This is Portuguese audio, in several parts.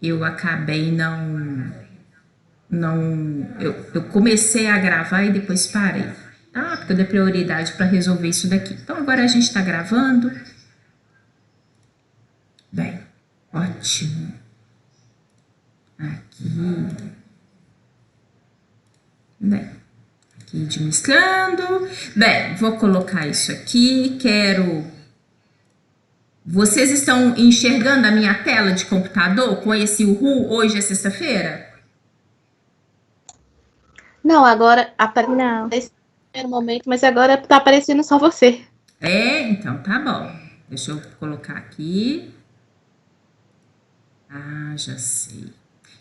eu acabei não, eu comecei a gravar e depois parei, tá? Porque eu dei prioridade para resolver isso daqui. Então agora a gente está gravando. Bem, ótimo. Aqui, bem, aqui administrando. Bem, vou colocar isso aqui. Vocês estão enxergando a minha tela de computador com esse uhul? Hoje é sexta-feira? Não, agora Não. aparece no primeiro momento, mas agora tá aparecendo só você. É, então tá bom. Deixa eu colocar aqui. Ah, já sei.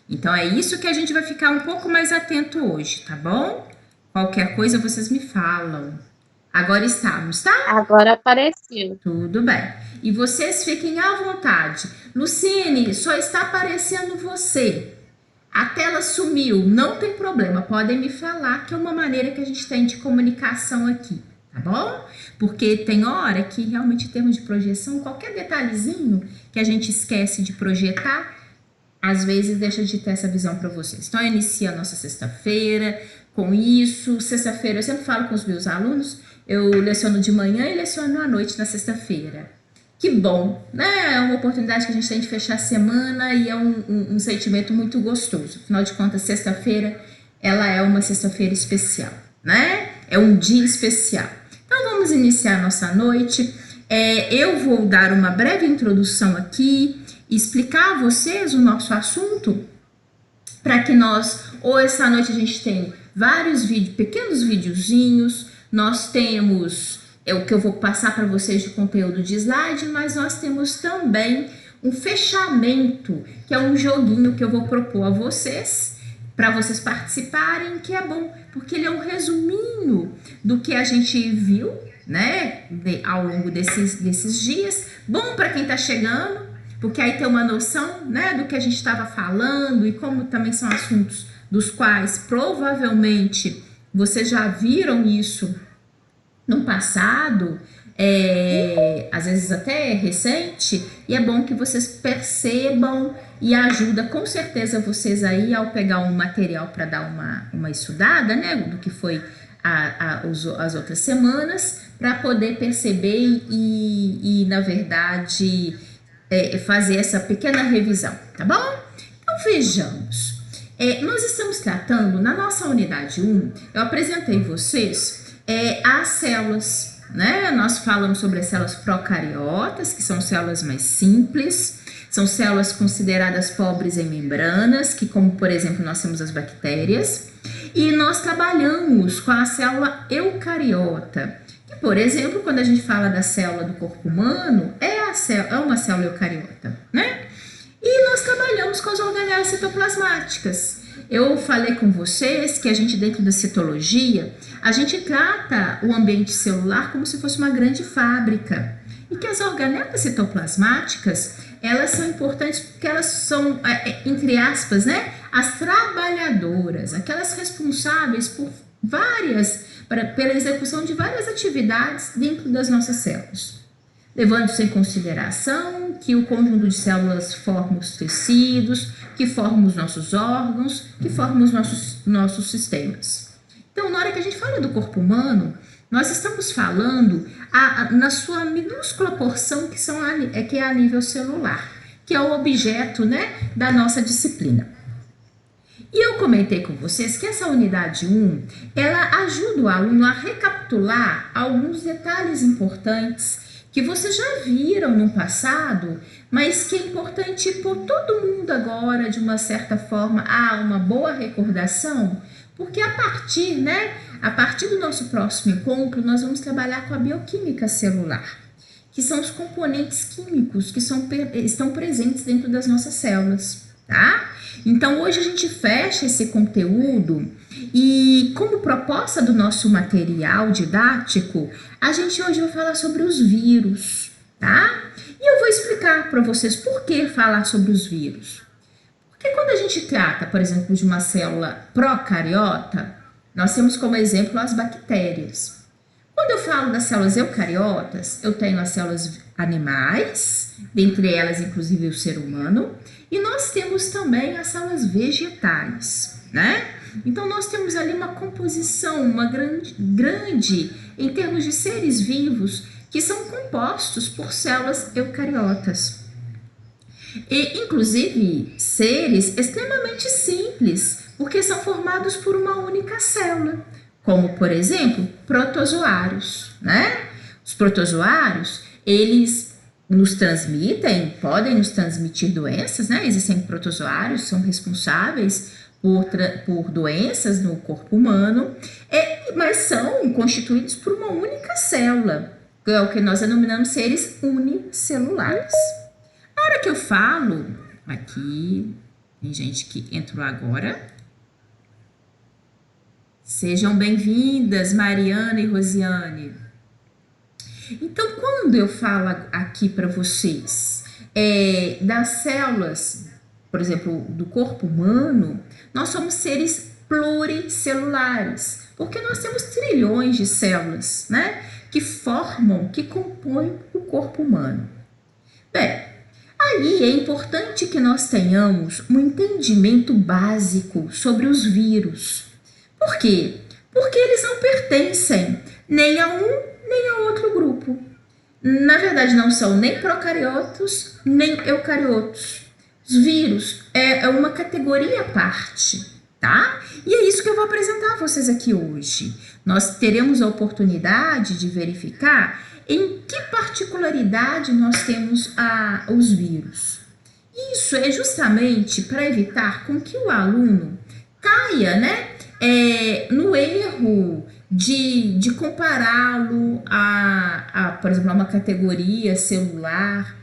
Então é isso que a gente vai ficar um pouco mais atento hoje, tá bom? Qualquer coisa vocês me falam. Agora estamos, tá? Agora apareceu. Tudo bem. E vocês fiquem à vontade. Lucine, só está aparecendo você. A tela sumiu, não tem problema, podem me falar que é uma maneira que a gente tem de comunicação aqui, tá bom? Porque tem hora que realmente em termos de projeção, qualquer detalhezinho que a gente esquece de projetar, às vezes deixa de ter essa visão para vocês. Então, inicia a nossa sexta-feira com isso. Sexta-feira, eu sempre falo com os meus alunos, eu leciono de manhã e leciono à noite na sexta-feira. Que bom, né? É uma oportunidade que a gente tem de fechar a semana e é um sentimento muito gostoso. Afinal de contas, sexta-feira, ela é uma sexta-feira especial, né? É um dia especial. Então, vamos iniciar a nossa noite. Eu vou dar uma breve introdução aqui, explicar a vocês o nosso assunto, para que hoje essa noite a gente tem vários vídeos, pequenos videozinhos, nós temos o que eu vou passar para vocês de conteúdo de slide, mas nós temos também um fechamento, que é um joguinho que eu vou propor a vocês, para vocês participarem, que é bom, porque ele é um resuminho do que a gente viu, né, ao longo desses dias. Bom para quem está chegando, porque aí tem uma noção, né, do que a gente estava falando e como também são assuntos dos quais provavelmente vocês já viram isso no passado, às vezes até recente, e é bom que vocês percebam e ajuda com certeza vocês aí ao pegar um material para dar uma estudada, né, do que foi as outras semanas, para poder perceber e na verdade, fazer essa pequena revisão, tá bom? Então vejamos. Nós estamos tratando, na nossa unidade 1, eu apresentei vocês as células, né? Nós falamos sobre as células procariotas, que são células mais simples, são células consideradas pobres em membranas, que como por exemplo nós temos as bactérias, e nós trabalhamos com a célula eucariota, que por exemplo, quando a gente fala da célula do corpo humano, é uma célula eucariota, né? E nós trabalhamos com as organelas citoplasmáticas. Eu falei com vocês que a gente, dentro da citologia, a gente trata o ambiente celular como se fosse uma grande fábrica. E que as organelas citoplasmáticas, elas são importantes porque elas são, entre aspas, né, as trabalhadoras, aquelas responsáveis pela execução de várias atividades dentro das nossas células. Levando-se em consideração que o conjunto de células forma os tecidos, que formam os nossos órgãos, que formam os nossos sistemas. Então, na hora que a gente fala do corpo humano, nós estamos falando na sua minúscula porção que é a nível celular, que é o objeto, né, da nossa disciplina. E eu comentei com vocês que essa unidade 1, ela ajuda o aluno a recapitular alguns detalhes importantes que vocês já viram no passado, mas que é importante por todo mundo agora, de uma certa forma, uma boa recordação, porque a partir do nosso próximo encontro, nós vamos trabalhar com a bioquímica celular, que são os componentes químicos que estão presentes dentro das nossas células, tá? Então, hoje a gente fecha esse conteúdo e, como proposta do nosso material didático, a gente hoje vai falar sobre os vírus, tá? E eu vou explicar para vocês por que falar sobre os vírus. Porque quando a gente trata, por exemplo, de uma célula procariota, nós temos como exemplo as bactérias. Quando eu falo das células eucariotas, eu tenho as animais, dentre elas inclusive o ser humano, e nós temos também as células vegetais, né? Então nós temos ali uma composição, uma grande em termos de seres vivos, que são compostos por células eucariotas. E inclusive seres extremamente simples, porque são formados por uma única célula, como por exemplo, protozoários, né? Os protozoários, eles nos transmitem, podem nos transmitir doenças, né? Existem protozoários que são responsáveis por doenças no corpo humano, mas são constituídos por uma única célula, que é o que nós denominamos seres unicelulares. Na hora que eu falo, aqui, tem gente que entrou agora. Sejam bem-vindas, Mariana e Rosiane. Então, quando eu falo aqui para vocês das células, por exemplo, do corpo humano, nós somos seres pluricelulares, porque nós temos trilhões de células, né, que compõem o corpo humano. Bem, aí é importante que nós tenhamos um entendimento básico sobre os vírus. Por quê? Porque eles não pertencem nem a um nem a outro grupo. Na verdade, não são nem procariotos nem eucariotos. Os vírus é uma categoria à parte, tá? E é isso que eu vou apresentar a vocês aqui hoje. Nós teremos a oportunidade de verificar em que particularidade nós temos os vírus. Isso é justamente para evitar com que o aluno caia, né, no erro de compará-lo por exemplo, a uma categoria celular,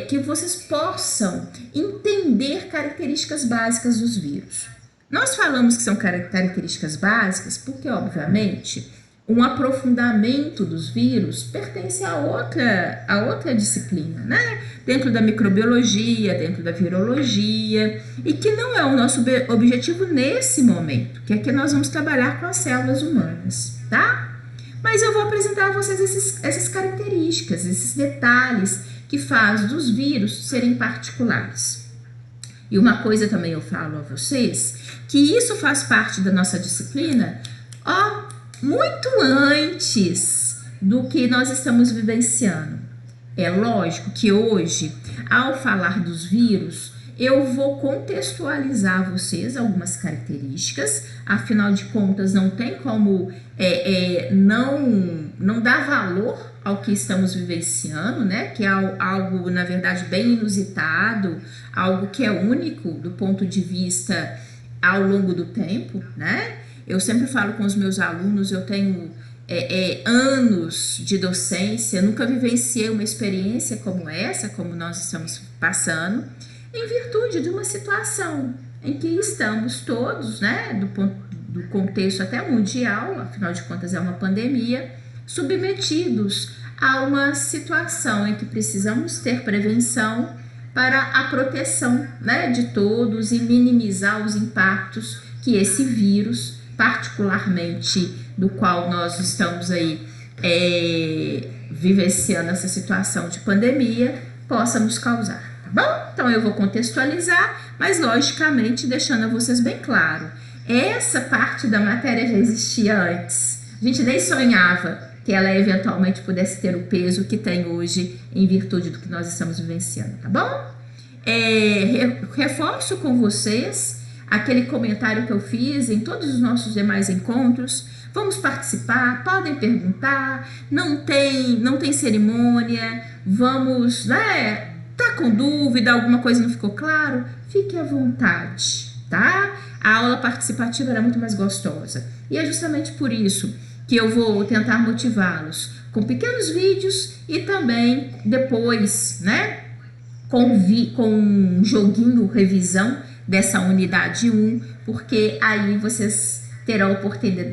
que vocês possam entender características básicas dos vírus. Nós falamos que são características básicas porque, obviamente, um aprofundamento dos vírus pertence a outra disciplina, né? Dentro da microbiologia, dentro da virologia, e que não é o nosso objetivo nesse momento, que é que nós vamos trabalhar com as células humanas, tá? Mas eu vou apresentar a vocês essas características, esses detalhes que fazem dos vírus serem particulares. E uma coisa também eu falo a vocês, que isso faz parte da nossa disciplina, muito antes do que nós estamos vivenciando. É lógico que hoje, ao falar dos vírus, eu vou contextualizar vocês algumas características, afinal de contas não tem como não dar valor ao que estamos vivenciando, né? Que é algo, na verdade, bem inusitado, algo que é único do ponto de vista ao longo do tempo, né? Eu sempre falo com os meus alunos, eu tenho anos de docência, nunca vivenciei uma experiência como essa, como nós estamos passando, em virtude de uma situação em que estamos todos, né, do contexto até mundial, afinal de contas é uma pandemia, submetidos a uma situação em que precisamos ter prevenção para a proteção, né, de todos e minimizar os impactos que esse vírus, particularmente do qual nós estamos aí vivenciando essa situação de pandemia, possa nos causar, tá bom? Então eu vou contextualizar, mas logicamente deixando a vocês bem claro, essa parte da matéria já existia antes, a gente nem sonhava que ela eventualmente pudesse ter o peso que tem hoje em virtude do que nós estamos vivenciando, tá bom? Reforço com vocês aquele comentário que eu fiz em todos os nossos demais encontros. Vamos participar, podem perguntar, não tem cerimônia, vamos, né, tá com dúvida, alguma coisa não ficou claro? Fique à vontade, tá? A aula participativa era muito mais gostosa. E é justamente por isso que eu vou tentar motivá-los com pequenos vídeos e também depois, né, com um joguinho revisão dessa unidade 1, porque aí vocês terão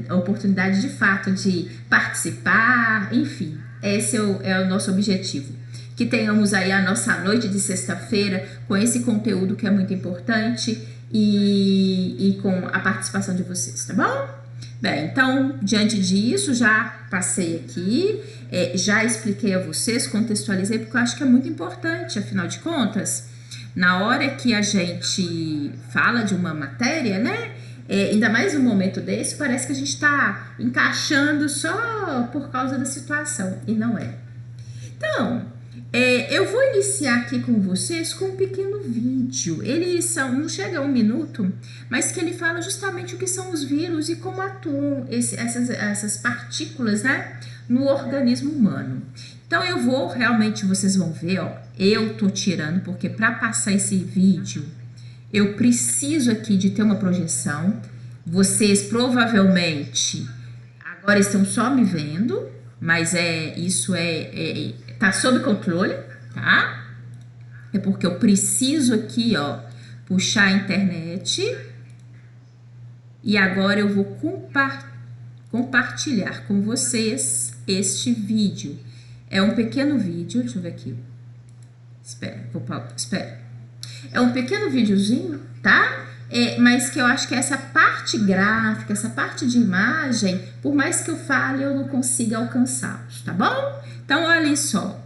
a oportunidade de fato de participar, enfim, esse é o nosso objetivo. Que tenhamos aí a nossa noite de sexta-feira com esse conteúdo que é muito importante e com a participação de vocês, tá bom? Bem, então, diante disso, já passei aqui, já expliquei a vocês, contextualizei, porque eu acho que é muito importante, afinal de contas, na hora que a gente fala de uma matéria, né, ainda mais num momento desse, parece que a gente está encaixando só por causa da situação, e não é. Então, eu vou iniciar aqui com vocês com um pequeno vídeo. Eles não chega a 1 minuto, mas que ele fala justamente o que são os vírus e como atuam essas partículas, né, no organismo humano. Então eu vou, realmente vocês vão ver, ó, eu tô tirando, porque para passar esse vídeo, eu preciso aqui de ter uma projeção. Vocês provavelmente agora estão só me vendo, mas isso tá sob controle, tá? É porque eu preciso aqui, ó, puxar a internet. E agora eu vou compartilhar com vocês este vídeo. É um pequeno vídeo, deixa eu ver aqui. Espera. É um pequeno videozinho, tá? Mas que eu acho que essa parte gráfica, essa parte de imagem, por mais que eu fale, eu não consiga alcançá-los, tá bom? Então, olhem só,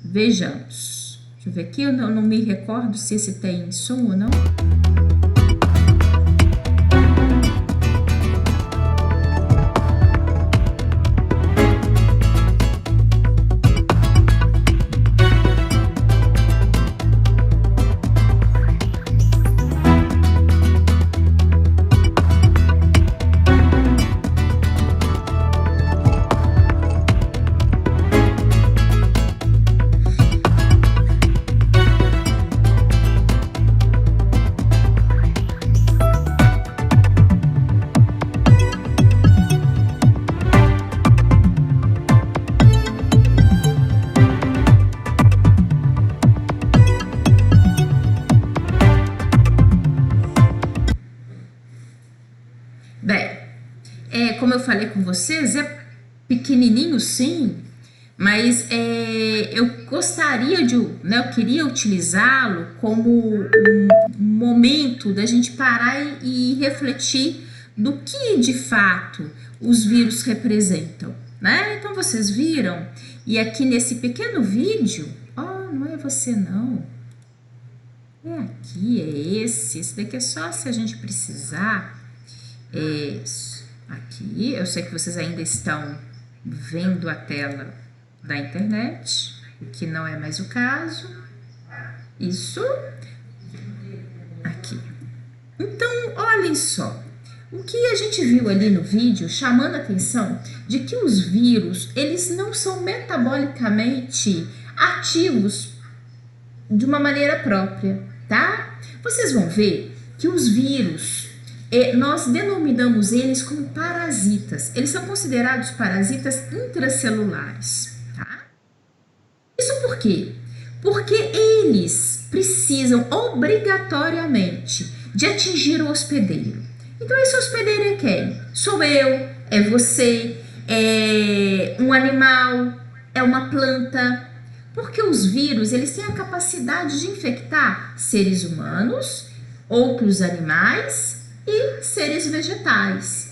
vejamos. Deixa eu ver aqui, eu não me recordo se esse tem som ou não. Bem, como eu falei com vocês, é pequenininho sim, mas eu gostaria eu queria utilizá-lo como um momento da gente parar e refletir do que de fato os vírus representam, né? Então vocês viram, e aqui nesse pequeno vídeo, não é você não, é aqui, é esse daqui é só se a gente precisar. Aqui, eu sei que vocês ainda estão vendo a tela da internet, o que não é mais o caso. Isso aqui. Então, olhem só, o que a gente viu ali no vídeo, chamando a atenção de que os vírus, eles não são metabolicamente ativos de uma maneira própria, tá? Vocês vão ver que os vírus, nós denominamos eles como parasitas. Eles são considerados parasitas intracelulares, tá? Isso por quê? Porque eles precisam obrigatoriamente de atingir o hospedeiro. Então esse hospedeiro é quem? Sou eu, é você, é um animal, é uma planta. Porque os vírus, eles têm a capacidade de infectar seres humanos, outros animais e seres vegetais.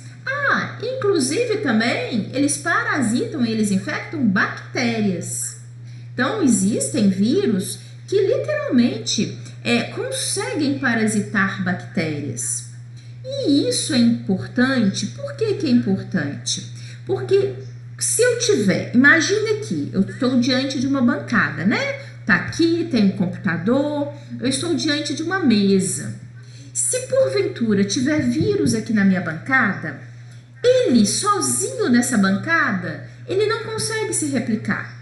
Inclusive também eles parasitam, eles infectam bactérias. Então existem vírus que literalmente conseguem parasitar bactérias. E isso é importante. Por que é importante? Porque se eu tiver, imagine aqui, eu estou diante de uma bancada, né? Tá aqui, tem um computador, eu estou diante de uma mesa. Se porventura tiver vírus aqui na minha bancada, ele sozinho nessa bancada, ele não consegue se replicar.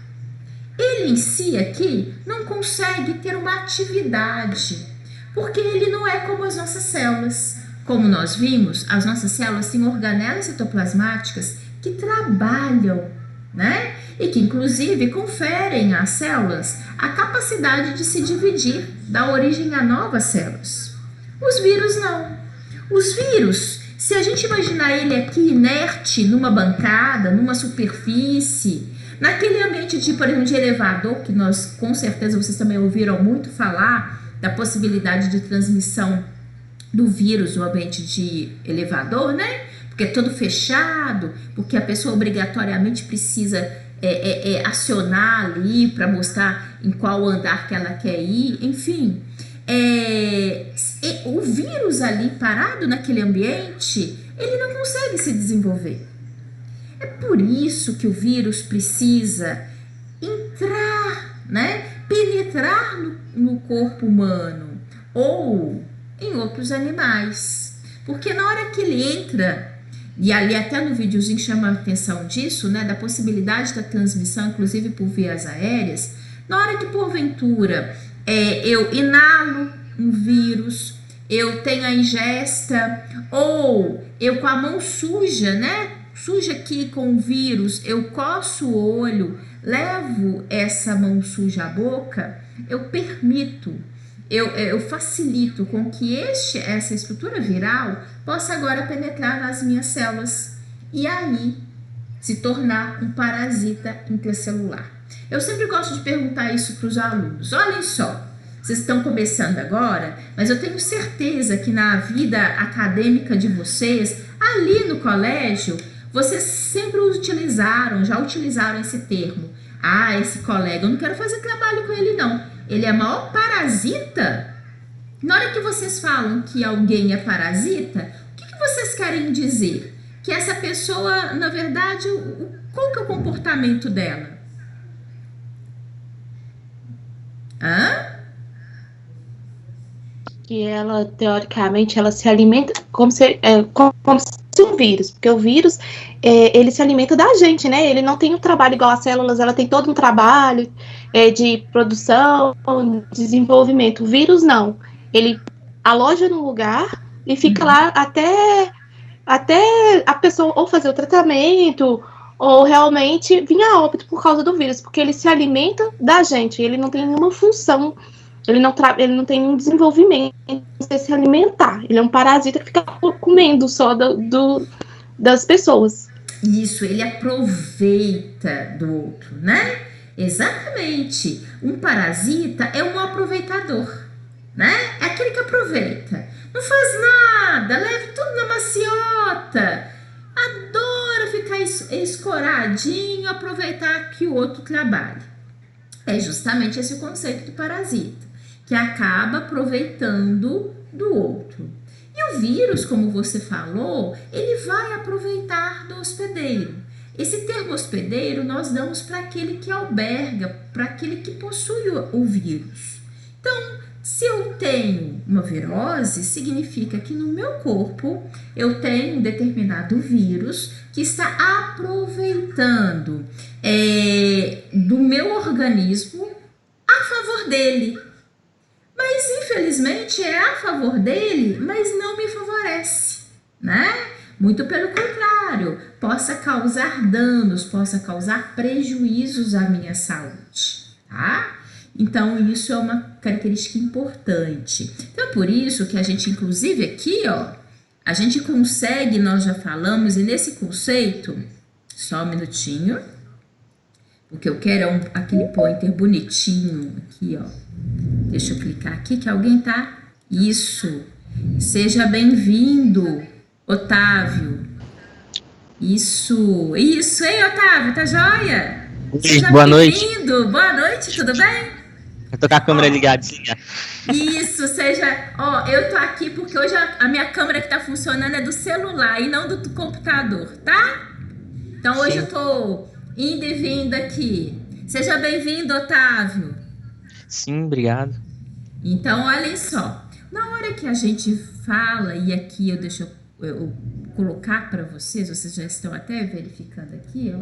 Ele em si aqui não consegue ter uma atividade, porque ele não é como as nossas células. Como nós vimos, as nossas células têm organelas citoplasmáticas que trabalham, né? E que inclusive conferem às células a capacidade de se dividir, dar origem a novas células. Os vírus não. Os vírus, se a gente imaginar ele aqui inerte numa bancada, numa superfície, naquele ambiente de, por exemplo, de elevador, que nós, com certeza, vocês também ouviram muito falar da possibilidade de transmissão do vírus no ambiente de elevador, né? porque é todo fechado, porque a pessoa obrigatoriamente precisa acionar ali para mostrar em qual andar que ela quer ir, enfim. O vírus ali parado naquele ambiente, ele não consegue se desenvolver. É por isso que o vírus precisa entrar, né, penetrar no corpo humano ou em outros animais. Porque na hora que ele entra, e ali até no videozinho chama a atenção disso, né, da possibilidade da transmissão, inclusive por vias aéreas, na hora que porventura eu inalo um vírus, eu tenho a ingesta, ou eu com a mão suja, né, suja aqui com o vírus, eu coço o olho, levo essa mão suja à boca, eu permito, eu facilito com que essa estrutura viral possa agora penetrar nas minhas células e aí se tornar um parasita intracelular. Eu sempre gosto de perguntar isso para os alunos. Olhem só, vocês estão começando agora, mas eu tenho certeza que na vida acadêmica de vocês, ali no colégio, vocês sempre já utilizaram esse termo. Ah, esse colega, eu não quero fazer trabalho com ele não. Ele é maior parasita. Na hora que vocês falam que alguém é parasita, o que vocês querem dizer? Que essa pessoa, na verdade, qual que é o comportamento dela? Que ela, teoricamente, ela se alimenta como se um vírus, porque o vírus, ele se alimenta da gente, né? Ele não tem um trabalho igual às células, ela tem todo um trabalho de produção, desenvolvimento. O vírus não. Ele aloja num lugar e fica lá até a pessoa ou fazer o tratamento ou realmente vir a óbito por causa do vírus, porque ele se alimenta da gente, ele não tem nenhuma função, ele não tem nenhum desenvolvimento de se alimentar, ele é um parasita que fica comendo só das pessoas. Isso, ele aproveita do outro, né? Exatamente. Um parasita é um aproveitador, né? É aquele que aproveita. Não faz nada, leva tudo na maciota. Adora ficar escoradinho, aproveitar que o outro trabalha. É justamente esse o conceito do parasita, que acaba aproveitando do outro. E o vírus, como você falou, ele vai aproveitar do hospedeiro. Esse termo hospedeiro nós damos para aquele que alberga, para aquele que possui o vírus. Então, se eu tenho uma virose, significa que no meu corpo eu tenho um determinado vírus que está aproveitando do meu organismo a favor dele. Mas, infelizmente, é a favor dele, mas não me favorece, né? Muito pelo contrário, possa causar danos, possa causar prejuízos à minha saúde, tá? Então, isso é uma característica importante. Então, por isso que a gente, inclusive aqui, ó, a gente consegue, nós já falamos, e nesse conceito, só um minutinho, porque eu quero aquele pointer bonitinho aqui, ó. Deixa eu clicar aqui que alguém tá... Isso. Seja bem-vindo, Otávio. Isso. Isso. Ei, Otávio, tá joia? Seja boa noite. Bem-vindo. Boa noite, tudo bem? Eu tô com a câmera ligadinha. Isso, seja... Ó, eu tô aqui porque hoje a minha câmera que tá funcionando é do celular e não do computador, tá? Então, hoje eu tô indo e vindo aqui. Seja bem-vindo, Otávio. Sim, obrigado. Então, olhem só. Na hora que a gente fala, e aqui eu colocar para vocês já estão até verificando aqui, ó.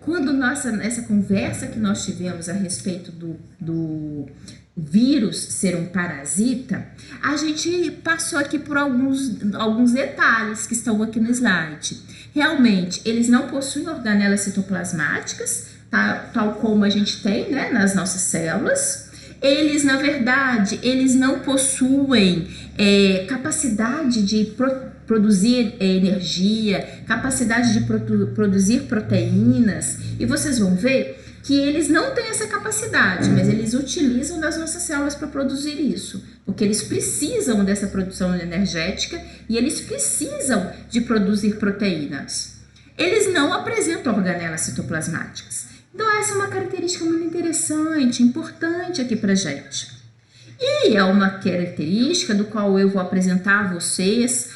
Quando essa conversa que nós tivemos a respeito do vírus ser um parasita, a gente passou aqui por alguns detalhes que estão aqui no slide. Realmente, eles não possuem organelas citoplasmáticas, tal como a gente tem, né, nas nossas células. Eles, na verdade, eles não possuem capacidade de produzir energia, capacidade de produzir proteínas. E vocês vão ver que eles não têm essa capacidade, mas eles utilizam das nossas células para produzir isso, porque eles precisam dessa produção energética e eles precisam de produzir proteínas. Eles não apresentam organelas citoplasmáticas. Então essa é uma característica muito interessante, importante aqui para a gente. E é uma característica do qual eu vou apresentar a vocês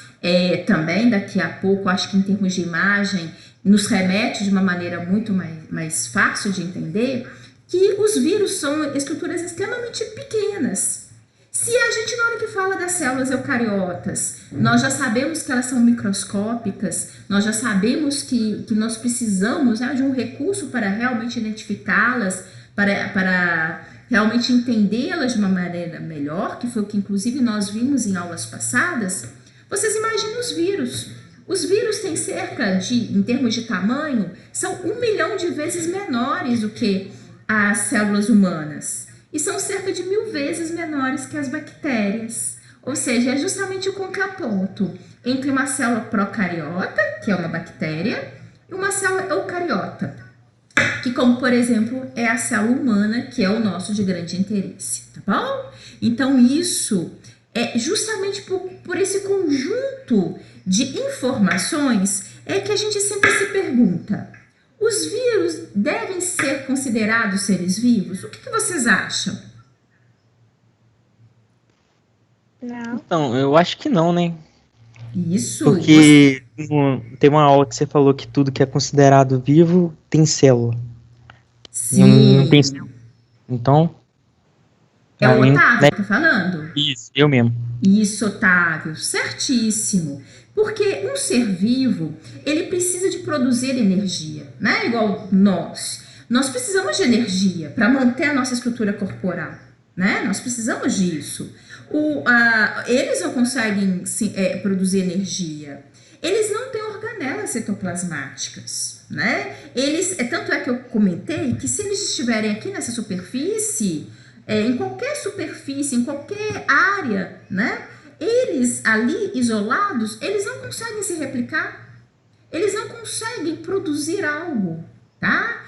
também daqui a pouco, acho que em termos de imagem, nos remete de uma maneira muito mais fácil de entender, que os vírus são estruturas extremamente pequenas. Se a gente, na hora que fala das células eucariotas, nós já sabemos que elas são microscópicas, nós já sabemos que nós precisamos, né, de um recurso para realmente identificá-las, para realmente entendê-las de uma maneira melhor, que foi o que inclusive nós vimos em aulas passadas. Vocês imaginem os vírus. Os vírus têm cerca de, em termos de tamanho, são 1 milhão de vezes menores do que as células humanas. E são cerca de 1000 vezes menores que as bactérias. Ou seja, é justamente o contraponto entre uma célula procariota, que é uma bactéria, e uma célula eucariota, que, como por exemplo, é a célula humana, que é o nosso de grande interesse, tá bom? Então isso é justamente por esse conjunto de informações é que a gente sempre se pergunta: os vírus devem ser considerados seres vivos? O que vocês acham? Não. Então, eu acho que não, né? Isso. Porque tem uma aula que você falou que tudo que é considerado vivo tem célula. Sim. Não tem célula. Então... É o aí, Otávio né? que tá falando? Isso, eu mesmo. Isso, Otávio, certíssimo. Porque um ser vivo, ele precisa de produzir energia, né? Igual nós. Nós precisamos de energia para manter a nossa estrutura corporal, né? Nós precisamos disso. Eles não conseguem produzir energia. Eles não têm organelas citoplasmáticas, né? Tanto é que eu comentei que se eles estiverem aqui nessa superfície, em qualquer superfície, em qualquer área, né? Eles ali isolados, eles não conseguem se replicar, eles não conseguem produzir algo, tá?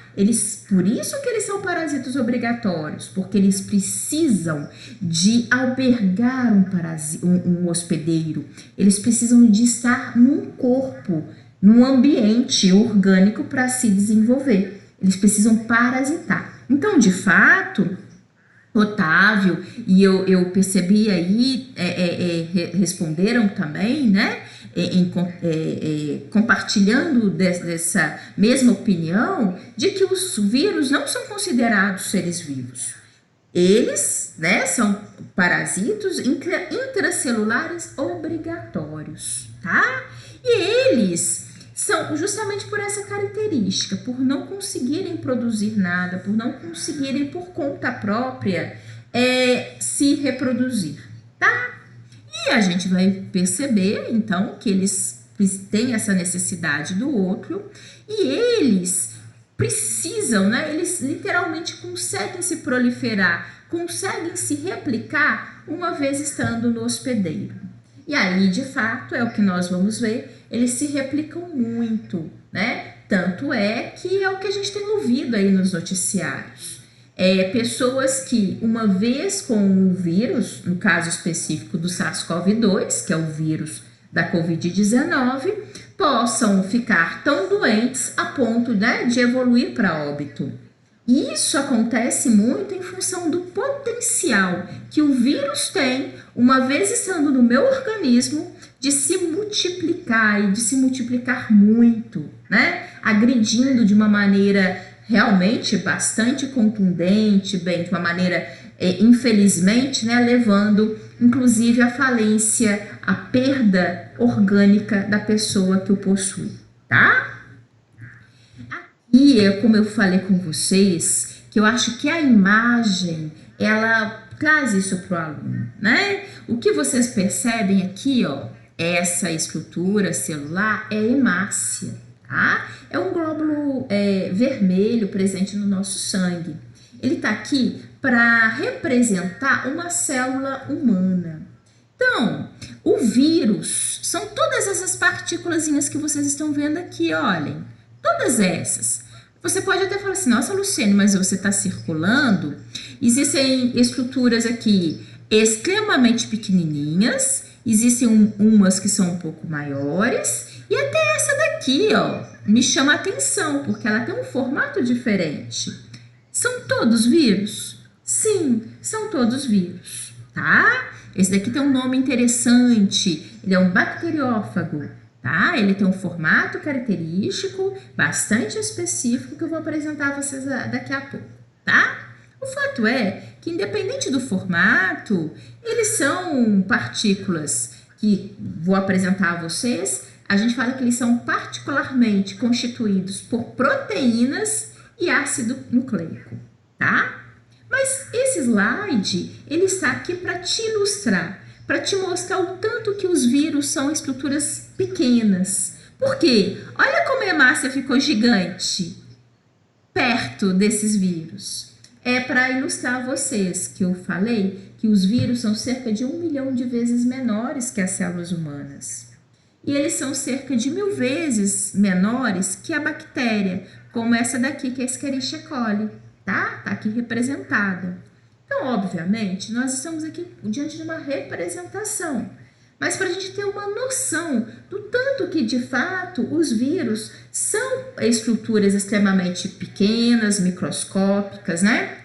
Por isso que eles são parasitas obrigatórios, porque eles precisam de albergar um hospedeiro, eles precisam de estar num corpo, num ambiente orgânico para se desenvolver, eles precisam parasitar. Então, de fato, Otávio e eu percebi aí, responderam também, né, compartilhando dessa mesma opinião, de que os vírus não são considerados seres vivos. Eles, né, são parasitos intracelulares obrigatórios, tá? E eles são justamente por essa característica, por não conseguirem produzir nada, por não conseguirem por conta própria se reproduzir, tá? E a gente vai perceber, então, que eles têm essa necessidade do outro e eles precisam, né? Eles literalmente conseguem se proliferar, conseguem se replicar uma vez estando no hospedeiro. E aí, de fato, é o que nós vamos ver, eles se replicam muito, né? Tanto é que é o que a gente tem ouvido aí nos noticiários. Pessoas que, uma vez com o vírus, no caso específico do SARS-CoV-2, que é o vírus da Covid-19, possam ficar tão doentes a ponto, né, de evoluir para óbito. Isso acontece muito em função do potencial que o vírus tem, uma vez estando no meu organismo, de se multiplicar e de se multiplicar muito, né? Agredindo de uma maneira realmente bastante contundente, de uma maneira, infelizmente, né, levando inclusive à falência, à perda orgânica da pessoa que o possui, tá? E como eu falei com vocês, que eu acho que a imagem, ela traz isso para o aluno, né? O que vocês percebem aqui, ó, essa estrutura celular é hemácia, tá? É um glóbulo vermelho presente no nosso sangue. Ele está aqui para representar uma célula humana. Então, o vírus são todas essas partículazinhas que vocês estão vendo aqui, olhem. Todas essas. Você pode até falar assim, nossa, Luciene, mas você está circulando. Existem estruturas aqui extremamente pequenininhas, existem umas que são um pouco maiores, e até essa daqui, ó, me chama a atenção, porque ela tem um formato diferente. São todos vírus? Sim, são todos vírus, tá? Esse daqui tem um nome interessante, ele é um bacteriófago, tá? Ele tem um formato característico, bastante específico, que eu vou apresentar a vocês daqui a pouco, tá? O fato é que, independente do formato, eles são partículas que vou apresentar a vocês. A gente fala que eles são particularmente constituídos por proteínas e ácido nucleico, tá? Mas esse slide, ele está aqui para te ilustrar, para te mostrar o tanto que os vírus são estruturas pequenas. Por quê? Olha como a hemácia ficou gigante perto desses vírus. É para ilustrar a vocês que eu falei que os vírus são cerca de 1 milhão de vezes menores que as células humanas. E eles são cerca de 1000 vezes menores que a bactéria, como essa daqui, que é a Escherichia coli, tá? Tá aqui representada. Então, obviamente, nós estamos aqui diante de uma representação, mas para a gente ter uma noção do tanto que, de fato, os vírus são estruturas extremamente pequenas, microscópicas, né?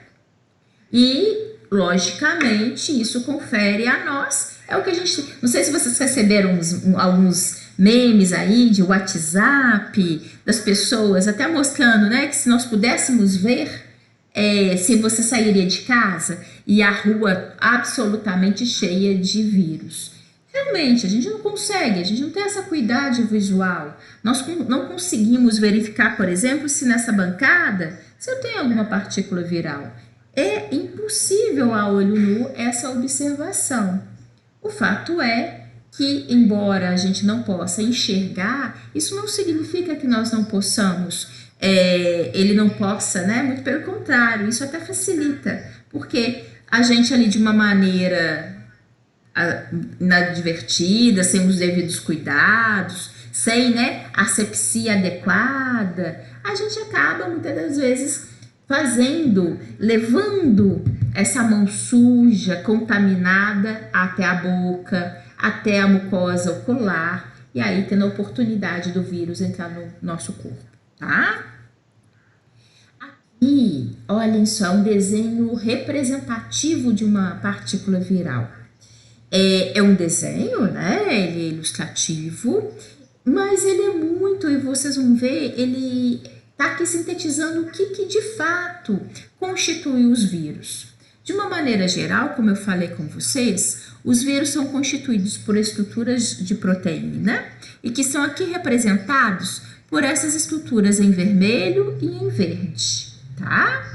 E, logicamente, isso confere a nós, é o que a gente... Não sei se vocês receberam alguns memes aí de WhatsApp, das pessoas até mostrando, né, que se nós pudéssemos ver, se você sairia de casa e a rua absolutamente cheia de vírus. Realmente, a gente não consegue, a gente não tem essa acuidade visual. Nós não conseguimos verificar, por exemplo, se nessa bancada, se eu tenho alguma partícula viral. É impossível a olho nu essa observação. O fato é que, embora a gente não possa enxergar, isso não significa que nós não possamos, ele não possa, né? Muito pelo contrário, isso até facilita, porque a gente ali de uma maneira inadvertida, sem os devidos cuidados, sem, né, asepsia adequada, a gente acaba muitas das vezes levando essa mão suja, contaminada até a boca, até a mucosa ocular, e aí tendo a oportunidade do vírus entrar no nosso corpo, tá? Aqui, olhem só, um desenho representativo de uma partícula viral. É um desenho, né? Ele é ilustrativo, mas ele é muito, e vocês vão ver, ele está aqui sintetizando o que de fato constitui os vírus. De uma maneira geral, como eu falei com vocês, os vírus são constituídos por estruturas de proteína e que são aqui representados por essas estruturas em vermelho e em verde, tá?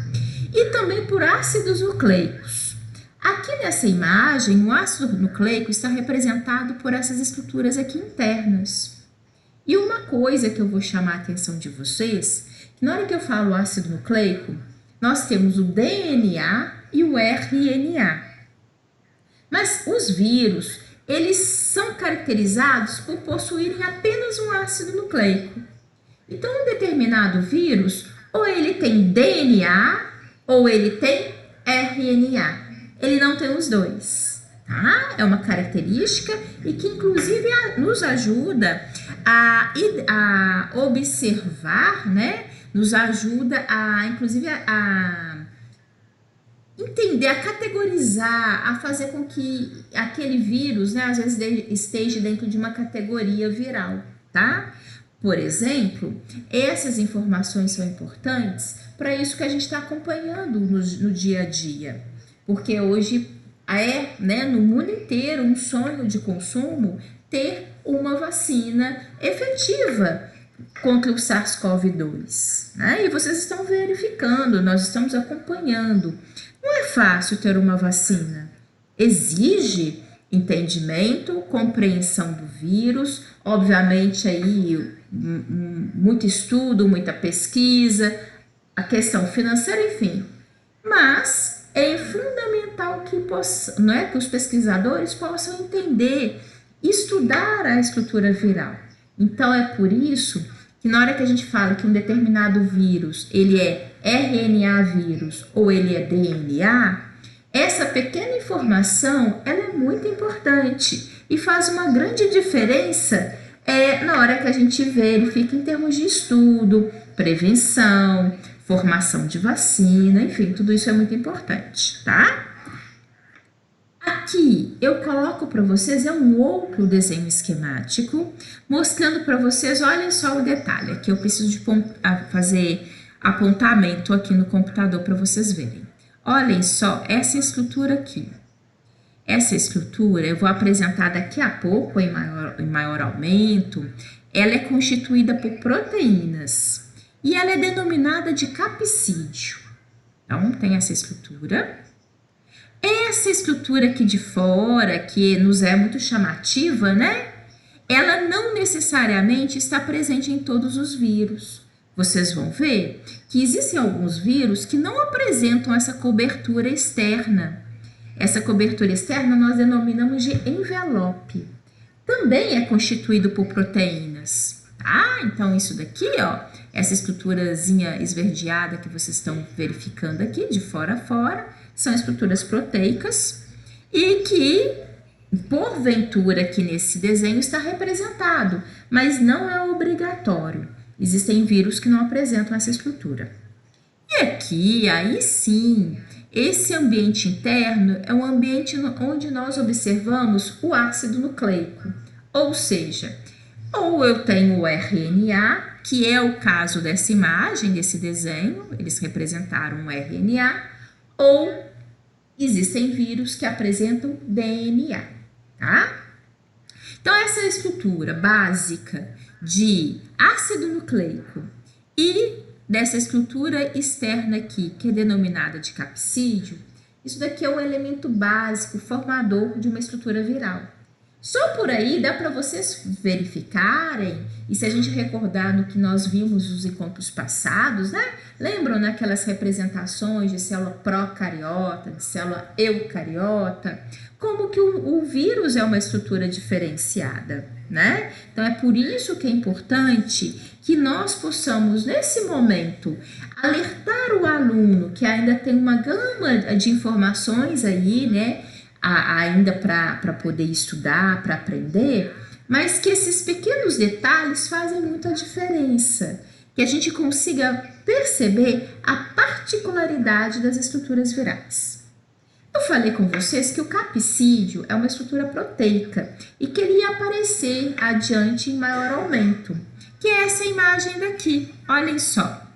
E também por ácidos nucleicos. Aqui nessa imagem, o ácido nucleico está representado por essas estruturas aqui internas. E uma coisa que eu vou chamar a atenção de vocês, que na hora que eu falo ácido nucleico, nós temos o DNA e o RNA. Mas os vírus, eles são caracterizados por possuírem apenas um ácido nucleico. Então, um determinado vírus, ou ele tem DNA, ou ele tem RNA. Ele não tem os dois, tá? É uma característica e que, inclusive, nos ajuda a observar, né? Nos ajuda inclusive, a entender, a categorizar, a fazer com que aquele vírus, né, às vezes esteja dentro de uma categoria viral, tá? Por exemplo, essas informações são importantes para isso que a gente está acompanhando no dia a dia, porque hoje né, no mundo inteiro um sonho de consumo ter uma vacina efetiva contra o SARS-CoV-2, né? E vocês estão verificando, nós estamos acompanhando. Não é fácil ter uma vacina. Exige entendimento, compreensão do vírus, obviamente aí muito estudo, muita pesquisa, a questão financeira, enfim. Mas é fundamental que que os pesquisadores possam entender, estudar a estrutura viral. Então é por isso que na hora que a gente fala que um determinado vírus, ele é RNA vírus ou ele é DNA, essa pequena informação, ela é muito importante e faz uma grande diferença na hora que a gente verifica em termos de estudo, prevenção, formação de vacina, enfim, tudo isso é muito importante, tá? Aqui eu coloco para vocês um outro desenho esquemático, mostrando para vocês, olha só o detalhe, aqui eu preciso de fazer apontamento aqui no computador para vocês verem. Olhem só essa estrutura aqui. Essa estrutura eu vou apresentar daqui a pouco em maior aumento. Ela é constituída por proteínas e ela é denominada de capsídeo. Então, tem essa estrutura. Essa estrutura aqui de fora, que nos é muito chamativa, né? Ela não necessariamente está presente em todos os vírus. Vocês vão ver que existem alguns vírus que não apresentam essa cobertura externa. Essa cobertura externa nós denominamos de envelope. Também é constituído por proteínas, tá? Então, isso daqui, ó, essa estruturazinha esverdeada que vocês estão verificando aqui, de fora a fora, são estruturas proteicas e que, porventura, aqui nesse desenho está representado, mas não é obrigatório. Existem vírus que não apresentam essa estrutura. E aqui, aí sim, esse ambiente interno é um ambiente onde nós observamos o ácido nucleico. Ou seja, ou eu tenho o RNA, que é o caso dessa imagem, desse desenho, eles representaram o RNA, ou existem vírus que apresentam DNA, tá? Então, essa estrutura básica de ácido nucleico e dessa estrutura externa aqui, que é denominada de capsídeo, isso daqui é um elemento básico, formador de uma estrutura viral. Só por aí dá para vocês verificarem, e se a gente recordar no que nós vimos nos encontros passados, né? Lembram naquelas representações de célula procariota, de célula eucariota, como que o vírus é uma estrutura diferenciada, né? Então, é por isso que é importante que nós possamos, nesse momento, alertar o aluno que ainda tem uma gama de informações aí, né? Ainda para poder estudar, para aprender, mas que esses pequenos detalhes fazem muita diferença, que a gente consiga perceber a particularidade das estruturas virais. Eu falei com vocês que o capsídeo é uma estrutura proteica e que ele ia aparecer adiante em maior aumento, que é essa imagem daqui, olhem só.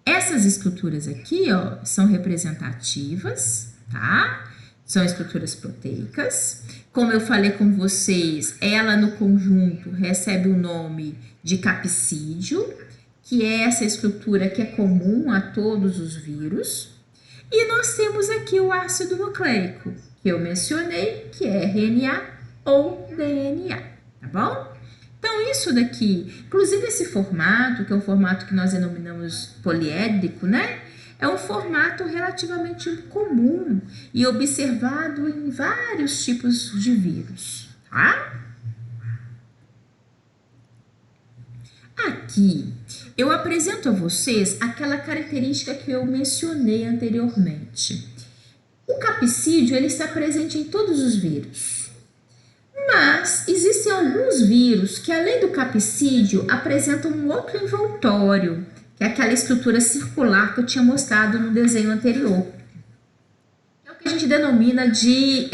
Essas estruturas aqui, ó, são representativas, tá? São estruturas proteicas. Como eu falei com vocês, ela no conjunto recebe o nome de capsídeo, que é essa estrutura que é comum a todos os vírus. E nós temos aqui o ácido nucleico, que eu mencionei, que é RNA ou DNA, tá bom? Então, isso daqui, inclusive esse formato, que é um formato que nós denominamos poliédrico, né? É um formato relativamente comum e observado em vários tipos de vírus, tá? Aqui, eu apresento a vocês aquela característica que eu mencionei anteriormente. O capsídeo, ele está presente em todos os vírus. Mas existem alguns vírus que, além do capsídeo, apresentam um outro envoltório, que é aquela estrutura circular que eu tinha mostrado no desenho anterior. É o que a gente denomina de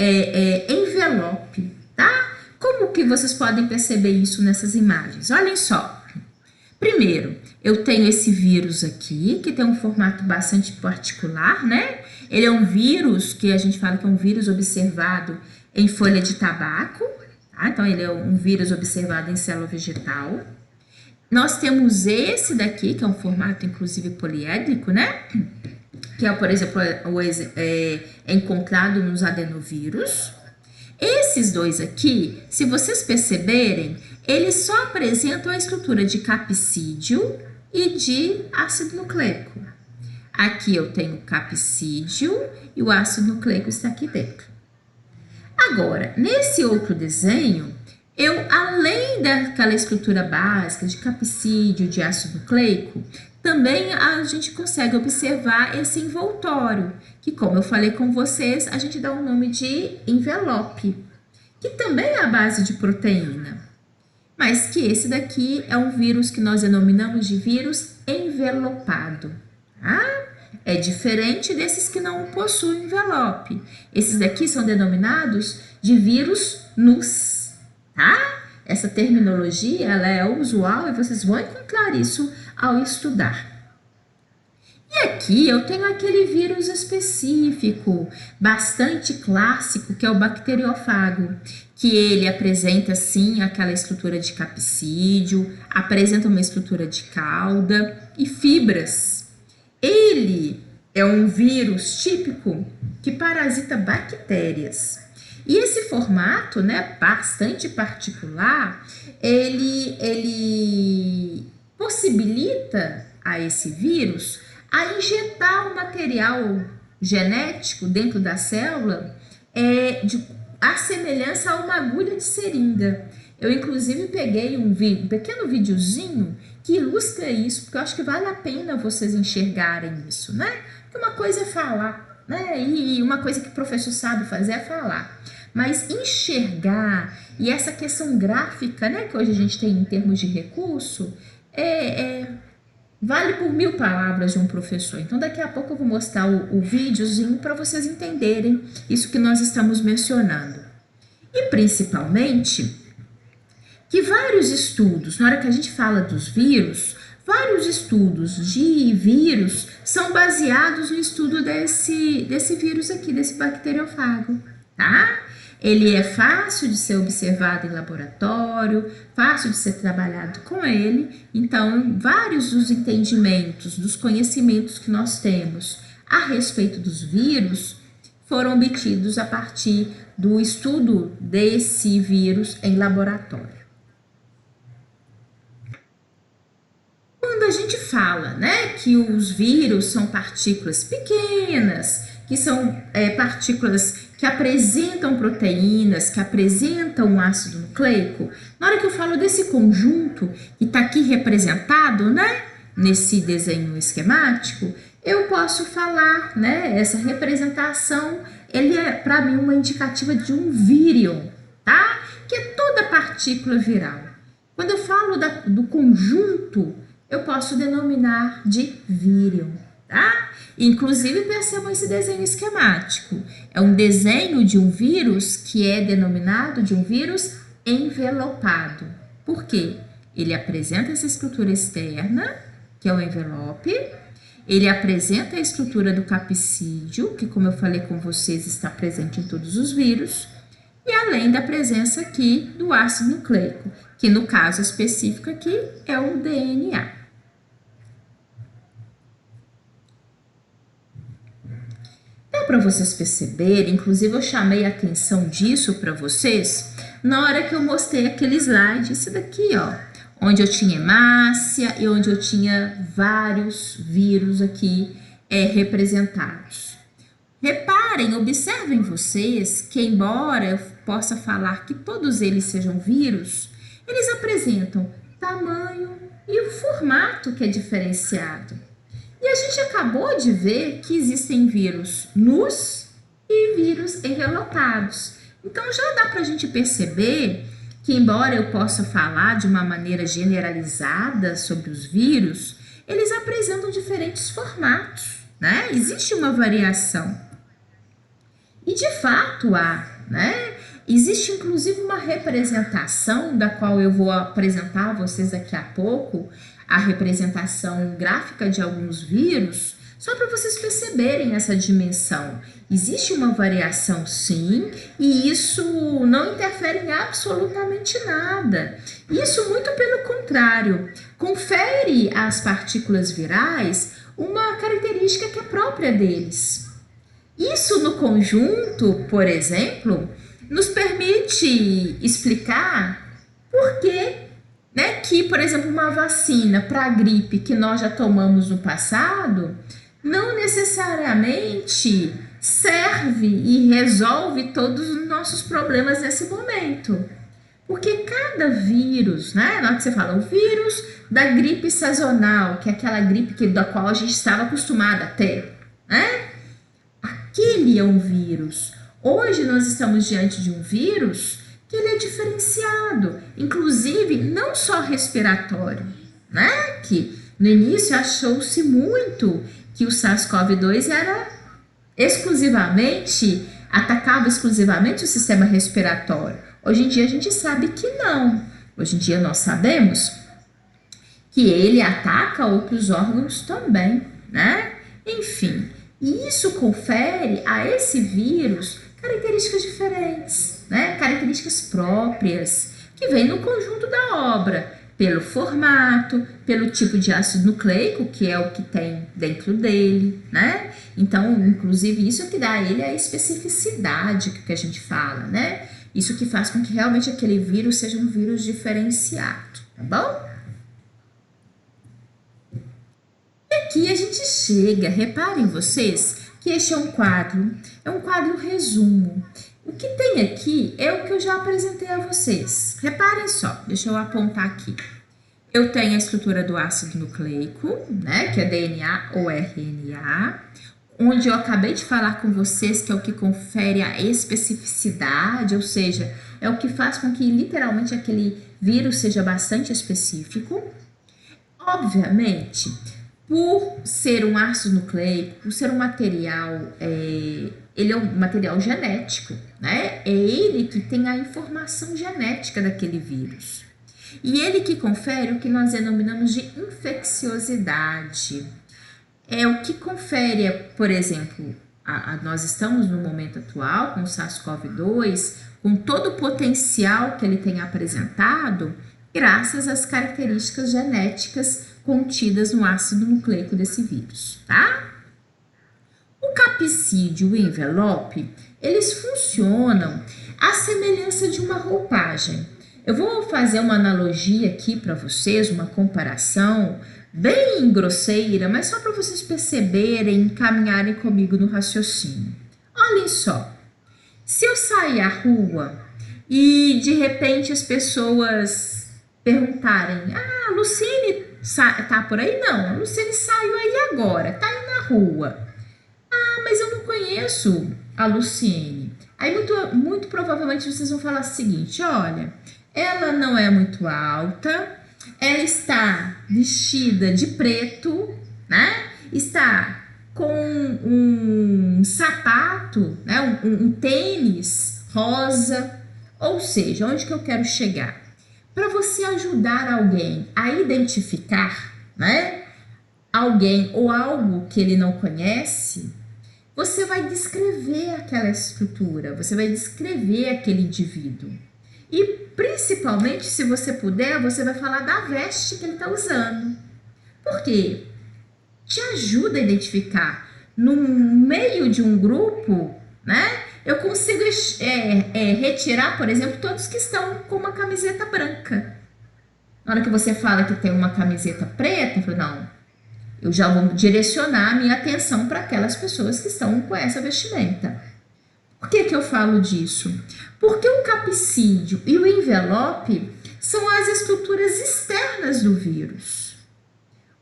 envelope, tá? Como que vocês podem perceber isso nessas imagens? Olhem só. Primeiro, eu tenho esse vírus aqui, que tem um formato bastante particular, né? Ele é um vírus que a gente fala que é um vírus observado em folha de tabaco, tá? Então, ele é um vírus observado em célula vegetal. Nós temos esse daqui, que é um formato, inclusive, poliédrico, né? Que é, por exemplo, é encontrado nos adenovírus. Esses dois aqui, se vocês perceberem, eles só apresentam a estrutura de capsídeo e de ácido nucleico. Aqui eu tenho o capsídeo e o ácido nucleico está aqui dentro. Agora, nesse outro desenho, além daquela estrutura básica de capsídeo, de ácido nucleico, também a gente consegue observar esse envoltório, que, como eu falei com vocês, a gente dá o nome de envelope, que também é a base de proteína, mas que esse daqui é um vírus que nós denominamos de vírus envelopado, tá? É diferente desses que não possuem envelope. Esses daqui são denominados de vírus nus, tá? Essa terminologia, ela é usual e vocês vão encontrar isso ao estudar. E aqui eu tenho aquele vírus específico, bastante clássico, que é o bacteriófago, que ele apresenta sim aquela estrutura de capsídeo, apresenta uma estrutura de cauda e fibras. Ele é um vírus típico que parasita bactérias. E esse formato, né, bastante particular, ele possibilita a esse vírus a injetar um material genético dentro da célula a semelhança a uma agulha de seringa. Eu, inclusive, peguei um pequeno videozinho que ilustra isso, porque eu acho que vale a pena vocês enxergarem isso, né? Porque uma coisa é falar, né? E uma coisa que o professor sabe fazer é falar. Mas enxergar, e essa questão gráfica, né, que hoje a gente tem em termos de recurso, vale por 1000 palavras de um professor. Então, daqui a pouco eu vou mostrar o videozinho para vocês entenderem isso que nós estamos mencionando. E, principalmente, que vários estudos, na hora que a gente fala dos vírus, vários estudos de vírus são baseados no estudo desse vírus aqui, desse bacteriófago, tá? Ele é fácil de ser observado em laboratório, fácil de ser trabalhado com ele. Então, vários dos entendimentos, dos conhecimentos que nós temos a respeito dos vírus foram obtidos a partir do estudo desse vírus em laboratório. Quando a gente fala, né, que os vírus são partículas pequenas, que são partículas que apresentam proteínas, que apresentam um ácido nucleico, na hora que eu falo desse conjunto que está aqui representado, né, nesse desenho esquemático, eu posso falar, né, essa representação, ele é para mim uma indicativa de um vírion, tá? Que é toda partícula viral. Quando eu falo do conjunto, eu posso denominar de vírion, tá? Inclusive, percebam esse desenho esquemático. É um desenho de um vírus que é denominado de um vírus envelopado. Por quê? Ele apresenta essa estrutura externa, que é o envelope. Ele apresenta a estrutura do capsídeo, que, como eu falei com vocês, está presente em todos os vírus. E além da presença aqui do ácido nucleico, que no caso específico aqui é o DNA. Dá para vocês perceberem, inclusive eu chamei a atenção disso para vocês na hora que eu mostrei aquele slide, esse daqui, ó, onde eu tinha hemácia e onde eu tinha vários vírus aqui representados. Reparem, observem vocês que, embora eu possa falar que todos eles sejam vírus, eles apresentam tamanho e o formato que é diferenciado. E a gente acabou de ver que existem vírus nus e vírus envelopados. Então já dá para a gente perceber que, embora eu possa falar de uma maneira generalizada sobre os vírus, eles apresentam diferentes formatos, né? Existe uma variação. E de fato há, né? Existe inclusive uma representação, da qual eu vou apresentar a vocês daqui a pouco, a representação gráfica de alguns vírus, só para vocês perceberem essa dimensão. Existe uma variação sim, e isso não interfere em absolutamente nada. Isso muito pelo contrário, confere às partículas virais uma característica que é própria deles. Isso no conjunto, por exemplo, nos permite explicar por que, né, que, por exemplo, uma vacina para a gripe que nós já tomamos no passado não necessariamente serve e resolve todos os nossos problemas nesse momento. Porque cada vírus, né? Na hora que você fala o vírus da gripe sazonal, que é aquela gripe da qual a gente estava acostumada a ter, né? Aquele é um vírus. Hoje nós estamos diante de um vírus que ele é diferenciado, inclusive não só respiratório, né? Que no início achou-se muito que o SARS-CoV-2 atacava exclusivamente o sistema respiratório. Hoje em dia a gente sabe que não. Hoje em dia nós sabemos que ele ataca outros órgãos também, né? Enfim, e isso confere a esse vírus características diferentes, né? Características próprias, que vêm no conjunto da obra, pelo formato, pelo tipo de ácido nucleico, que é o que tem dentro dele, né? Então, inclusive, isso é que dá a ele a especificidade que a gente fala, né? Isso que faz com que realmente aquele vírus seja um vírus diferenciado, tá bom? E aqui a gente chega, reparem vocês, que este é um quadro resumo. O que tem aqui é o que eu já apresentei a vocês. Reparem só, deixa eu apontar aqui. Eu tenho a estrutura do ácido nucleico, né, que é DNA ou RNA, onde eu acabei de falar com vocês que é o que confere a especificidade, ou seja, é o que faz com que literalmente aquele vírus seja bastante específico. Obviamente, por ser um ácido nucleico, por ser um material, ele é um material genético, né? É ele que tem a informação genética daquele vírus. E ele que confere o que nós denominamos de infecciosidade. É o que confere, por exemplo, nós estamos no momento atual com o SARS-CoV-2, com todo o potencial que ele tem apresentado, graças às características genéticas contidas no ácido nucleico desse vírus, tá? O capsídeo e o envelope, eles funcionam à semelhança de uma roupagem. Eu vou fazer uma analogia aqui para vocês, uma comparação bem grosseira, mas só para vocês perceberem, caminharem comigo no raciocínio. Olhem só, se eu sair à rua e de repente as pessoas perguntarem: "Ah, a Lucine tá por aí?" "Não, a Lucine saiu aí agora, tá aí na rua." "Ah, mas eu não conheço a Luciene." Aí muito provavelmente vocês vão falar o seguinte: "Olha, ela não é muito alta, ela está vestida de preto, né? Está com um sapato, né? Um tênis rosa." Ou seja, onde que eu quero chegar? Para você ajudar alguém a identificar, né, alguém ou algo que ele não conhece, você vai descrever aquela estrutura, você vai descrever aquele indivíduo. E principalmente, se você puder, você vai falar da veste que ele está usando. Por quê? Te ajuda a identificar. No meio de um grupo, né? Eu consigo retirar, por exemplo, todos que estão com uma camiseta branca. Na hora que você fala que tem uma camiseta preta, eu falo: não, eu já vou direcionar a minha atenção para aquelas pessoas que estão com essa vestimenta. Por que que eu falo disso? Porque o capsídeo e o envelope são as estruturas externas do vírus.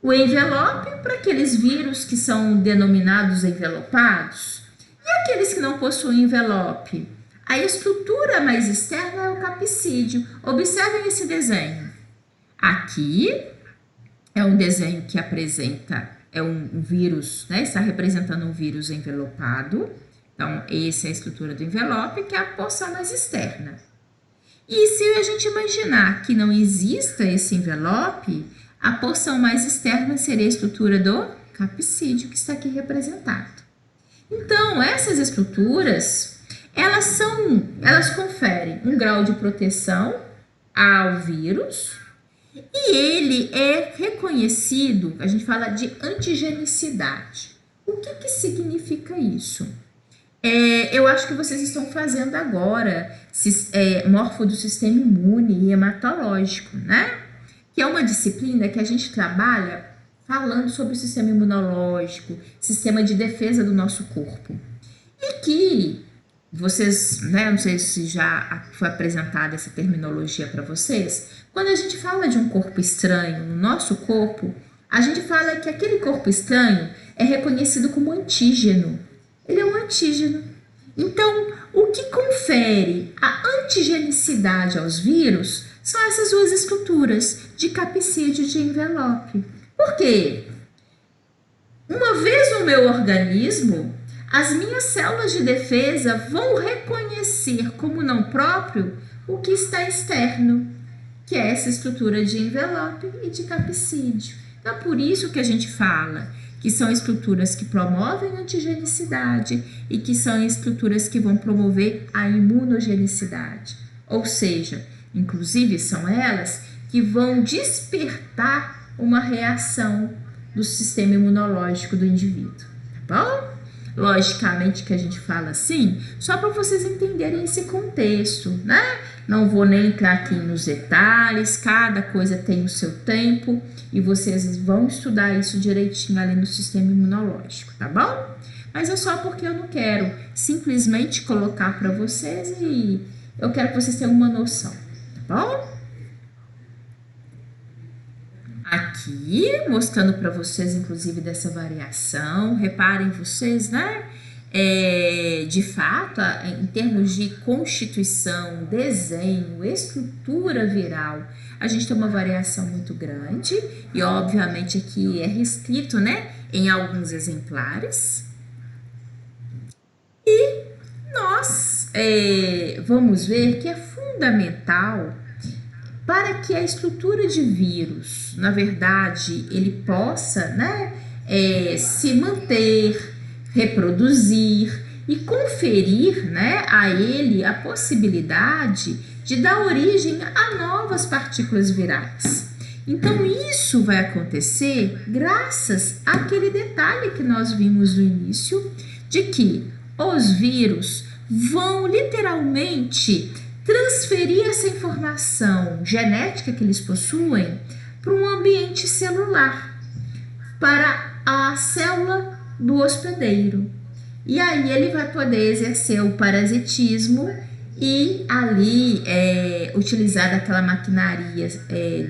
O envelope para aqueles vírus que são denominados envelopados. E aqueles que não possuem envelope? A estrutura mais externa é o capsídeo. Observem esse desenho. Aqui é um desenho que apresenta, um vírus, né? Está representando um vírus envelopado. Então, essa é a estrutura do envelope, que é a porção mais externa. E se a gente imaginar que não exista esse envelope, a porção mais externa seria a estrutura do capsídeo, que está aqui representado. Então, essas estruturas, elas conferem um grau de proteção ao vírus e ele é reconhecido, a gente fala de antigenicidade. O que que significa isso? Eu acho que vocês estão fazendo agora morfo do sistema imune e hematológico, né? Que é uma disciplina que a gente trabalha falando sobre o sistema imunológico, sistema de defesa do nosso corpo. E que vocês, né, não sei se já foi apresentada essa terminologia para vocês. Quando a gente fala de um corpo estranho no nosso corpo, a gente fala que aquele corpo estranho é reconhecido como antígeno. Ele é um antígeno. Então, o que confere a antigenicidade aos vírus são essas duas estruturas de capsídeo e de envelope. Por quê? Uma vez no meu organismo, as minhas células de defesa vão reconhecer como não próprio o que está externo, que é essa estrutura de envelope e de capsídeo. Então, é por isso que a gente fala que são estruturas que promovem a antigenicidade e que são estruturas que vão promover a imunogenicidade. Ou seja, inclusive são elas que vão despertar uma reação do sistema imunológico do indivíduo, tá bom? Logicamente que a gente fala assim, só para vocês entenderem esse contexto, né? Não vou nem entrar aqui nos detalhes, cada coisa tem o seu tempo e vocês vão estudar isso direitinho ali no sistema imunológico, tá bom? Mas é só porque eu não quero simplesmente colocar para vocês e eu quero que vocês tenham uma noção, tá bom? Aqui, mostrando para vocês, inclusive, dessa variação, reparem vocês, né? De fato, em termos de constituição, desenho, estrutura viral, a gente tem uma variação muito grande e, obviamente, aqui é restrito, né? Em alguns exemplares. E nós vamos ver que é fundamental para que a estrutura de vírus, na verdade, ele possa, né, se manter, reproduzir e conferir, né, a ele a possibilidade de dar origem a novas partículas virais. Então, isso vai acontecer graças àquele detalhe que nós vimos no início, de que os vírus vão literalmente transferir essa informação genética que eles possuem para um ambiente celular, para a célula do hospedeiro. E aí ele vai poder exercer o parasitismo e ali utilizar aquela maquinaria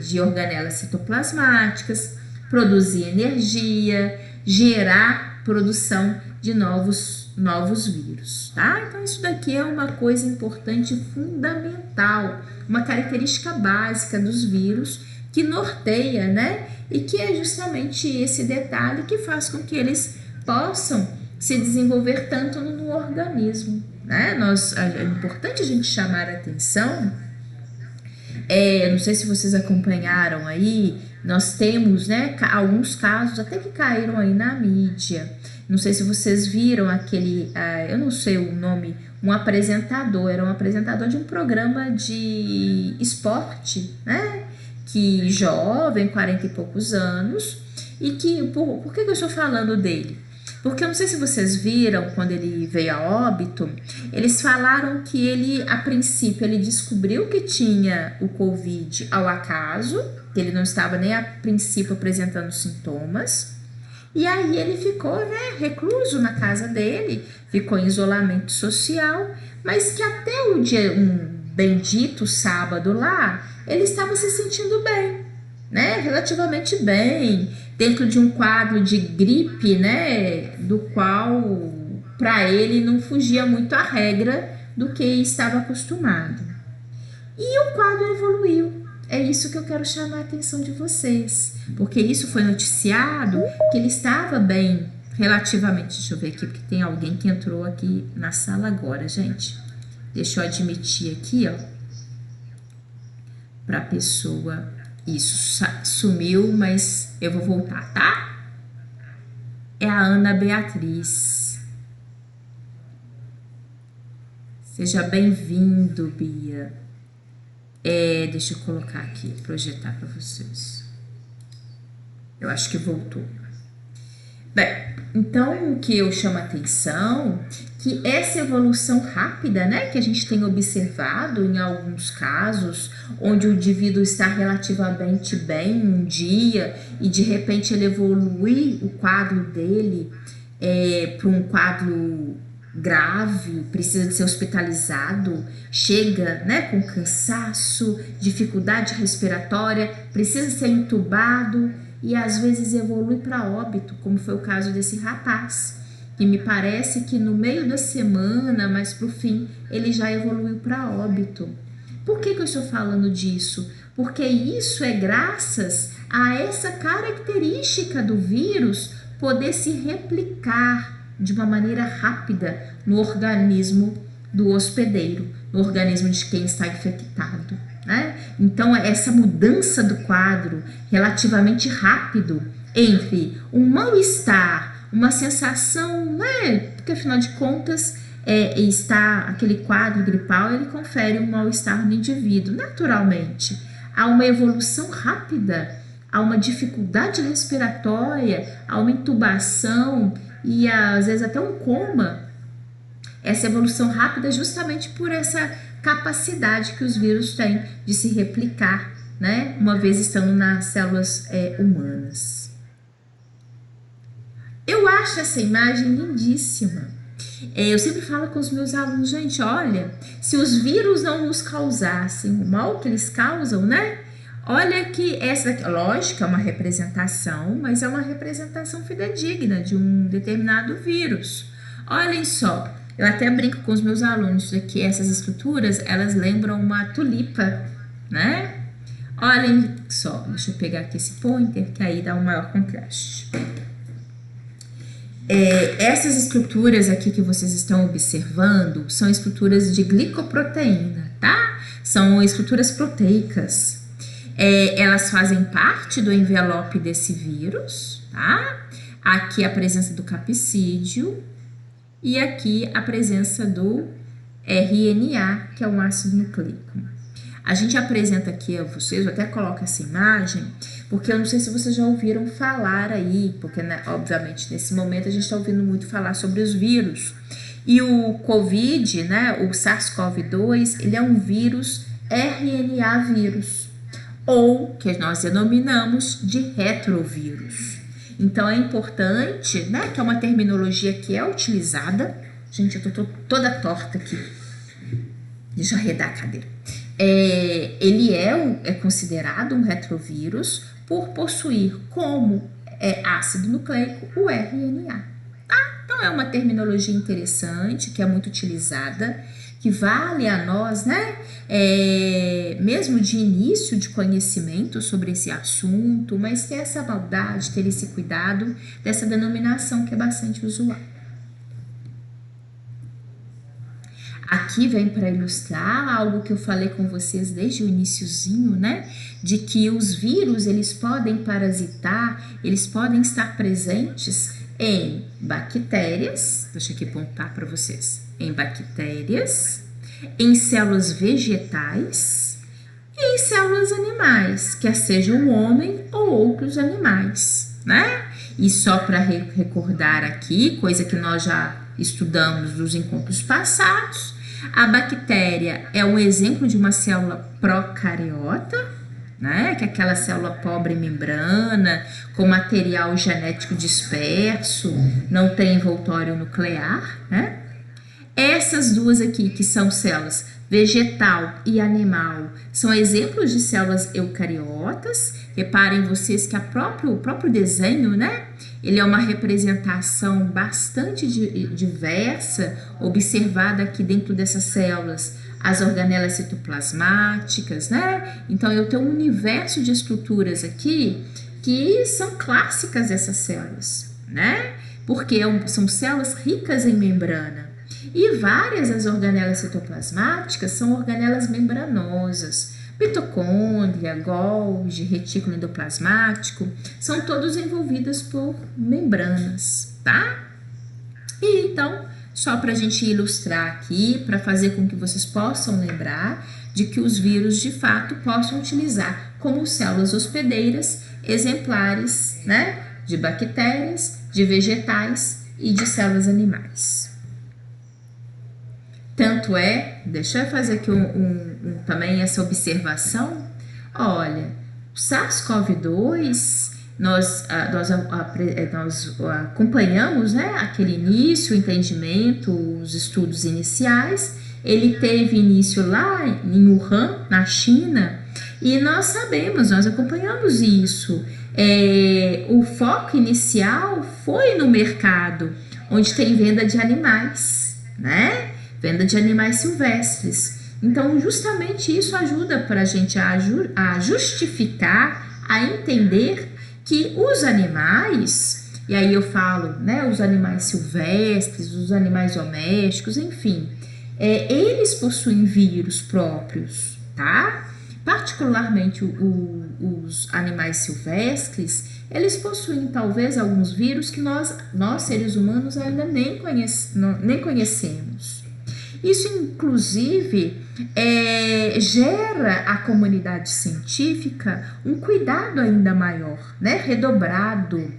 de organelas citoplasmáticas, produzir energia, gerar produção de novos vírus, tá? Então isso daqui é uma coisa importante e fundamental, uma característica básica dos vírus que norteia, né? E que é justamente esse detalhe que faz com que eles possam se desenvolver tanto no organismo, né? É importante a gente chamar a atenção. Não sei se vocês acompanharam aí, nós temos, né, alguns casos até que caíram aí na mídia. Não sei se vocês viram aquele, eu não sei o nome, era um apresentador de um programa de esporte, né? Que jovem, 40 e poucos anos, e que, por que eu estou falando dele? Porque eu não sei se vocês viram, quando ele veio a óbito, eles falaram que ele, a princípio, ele descobriu que tinha o Covid ao acaso, que ele não estava nem a princípio apresentando sintomas, e aí ele ficou, né, recluso na casa dele, ficou em isolamento social, mas que até um bendito sábado lá, ele estava se sentindo bem, né, relativamente bem, dentro de um quadro de gripe, né, do qual para ele não fugia muito a regra do que estava acostumado. E o quadro evoluiu. É isso que eu quero chamar a atenção de vocês, porque isso foi noticiado que ele estava bem relativamente. Deixa eu ver aqui, porque tem alguém que entrou aqui na sala agora, gente. Deixa eu admitir aqui, ó, para a pessoa. Isso, sumiu, mas eu vou voltar, tá? É a Ana Beatriz. Seja bem-vindo, Bia. Deixa eu colocar aqui, projetar para vocês. Eu acho que voltou. Bem, então o que eu chamo a atenção que essa evolução rápida, né, que a gente tem observado em alguns casos, onde o indivíduo está relativamente bem um dia e de repente ele evolui o quadro dele para um quadro grave, precisa de ser hospitalizado, chega, né, com cansaço, dificuldade respiratória, precisa ser entubado e às vezes evolui para óbito, como foi o caso desse rapaz, que me parece que no meio da semana, mas pro fim, ele já evoluiu para óbito. Por que eu estou falando disso? Porque isso é graças a essa característica do vírus poder se replicar de uma maneira rápida no organismo do hospedeiro, no organismo de quem está infectado, né? Então, essa mudança do quadro relativamente rápido entre um mal-estar, uma sensação, né? Porque afinal de contas, aquele quadro gripal, ele confere um mal-estar no indivíduo, naturalmente. Há uma evolução rápida, há uma dificuldade respiratória, há uma intubação e às vezes até um coma. Essa evolução rápida é justamente por essa capacidade que os vírus têm de se replicar, né? Uma vez estando nas células humanas. Eu acho essa imagem lindíssima. Eu sempre falo com os meus alunos, gente, olha, se os vírus não nos causassem o mal que eles causam, né? Olha que essa daqui, lógico, é uma representação, mas é uma representação fidedigna de um determinado vírus. Olhem só, eu até brinco com os meus alunos que essas estruturas, elas lembram uma tulipa, né? Olhem só, deixa eu pegar aqui esse pointer, que aí dá um maior contraste. Essas estruturas aqui que vocês estão observando são estruturas de glicoproteína, tá? São estruturas proteicas. Elas fazem parte do envelope desse vírus, tá? Aqui a presença do capsídeo e aqui a presença do RNA, que é um ácido nucleico. A gente apresenta aqui a vocês, eu até coloco essa imagem, porque eu não sei se vocês já ouviram falar aí, porque, né, obviamente nesse momento a gente está ouvindo muito falar sobre os vírus. E o COVID, né, o SARS-CoV-2, ele é um vírus RNA vírus, ou que nós denominamos de retrovírus. Então é importante, né, que é uma terminologia que é utilizada. Gente, eu tô toda torta aqui. Deixa eu arredar a cadeira. Ele é considerado um retrovírus por possuir como ácido nucleico o RNA. Tá? Então é uma terminologia interessante, que é muito utilizada, que vale a nós, né, mesmo de início de conhecimento sobre esse assunto, mas ter essa maldade, ter esse cuidado dessa denominação que é bastante usual. Aqui vem para ilustrar algo que eu falei com vocês desde o iniciozinho, né? De que os vírus, eles podem parasitar, eles podem estar presentes em bactérias, deixa eu aqui apontar para vocês, em bactérias, em células vegetais e em células animais, quer seja um homem ou outros animais, né? E só para recordar aqui, coisa que nós já estudamos nos encontros passados, a bactéria é um exemplo de uma célula procariota, né? Que é aquela célula pobre em membrana, com material genético disperso, não tem envoltório nuclear, né? Essas duas aqui, que são células vegetal e animal, são exemplos de células eucariotas. Reparem vocês que o próprio desenho, né? Ele é uma representação bastante diversa, observada aqui dentro dessas células, as organelas citoplasmáticas, né? Então, eu tenho um universo de estruturas aqui que são clássicas dessas células, né? Porque são células ricas em membrana. E várias das organelas citoplasmáticas são organelas membranosas. Mitocôndria, Golgi, retículo endoplasmático, são todos envolvidas por membranas, tá? E então, só para a gente ilustrar aqui, para fazer com que vocês possam lembrar de que os vírus, de fato, possam utilizar como células hospedeiras exemplares, né? De bactérias, de vegetais e de células animais. Tanto deixa eu fazer aqui também essa observação. Olha, o SARS-CoV-2, nós acompanhamos, né, aquele início, o entendimento, os estudos iniciais. Ele teve início lá em Wuhan, na China, e nós sabemos, nós acompanhamos isso. O foco inicial foi no mercado, onde tem venda de animais, né? Venda de animais silvestres. Então, justamente isso ajuda para a gente a justificar, a entender que os animais, e aí eu falo, né, os animais silvestres, os animais domésticos, enfim, eles possuem vírus próprios, tá? Particularmente os animais silvestres, eles possuem talvez alguns vírus que nós seres humanos ainda nem conhecemos. Isso, inclusive, gera à comunidade científica um cuidado ainda maior, né? Redobrado.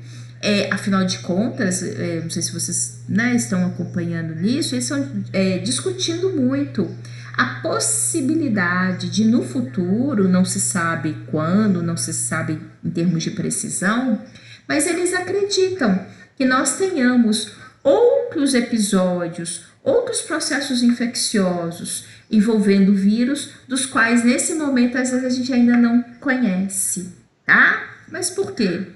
Afinal de contas, não sei se vocês, né, estão acompanhando nisso, eles estão discutindo muito a possibilidade de, no futuro, não se sabe quando, não se sabe em termos de precisão, mas eles acreditam que nós tenhamos outros episódios, outros processos infecciosos envolvendo vírus, dos quais nesse momento às vezes a gente ainda não conhece, tá? Mas por quê?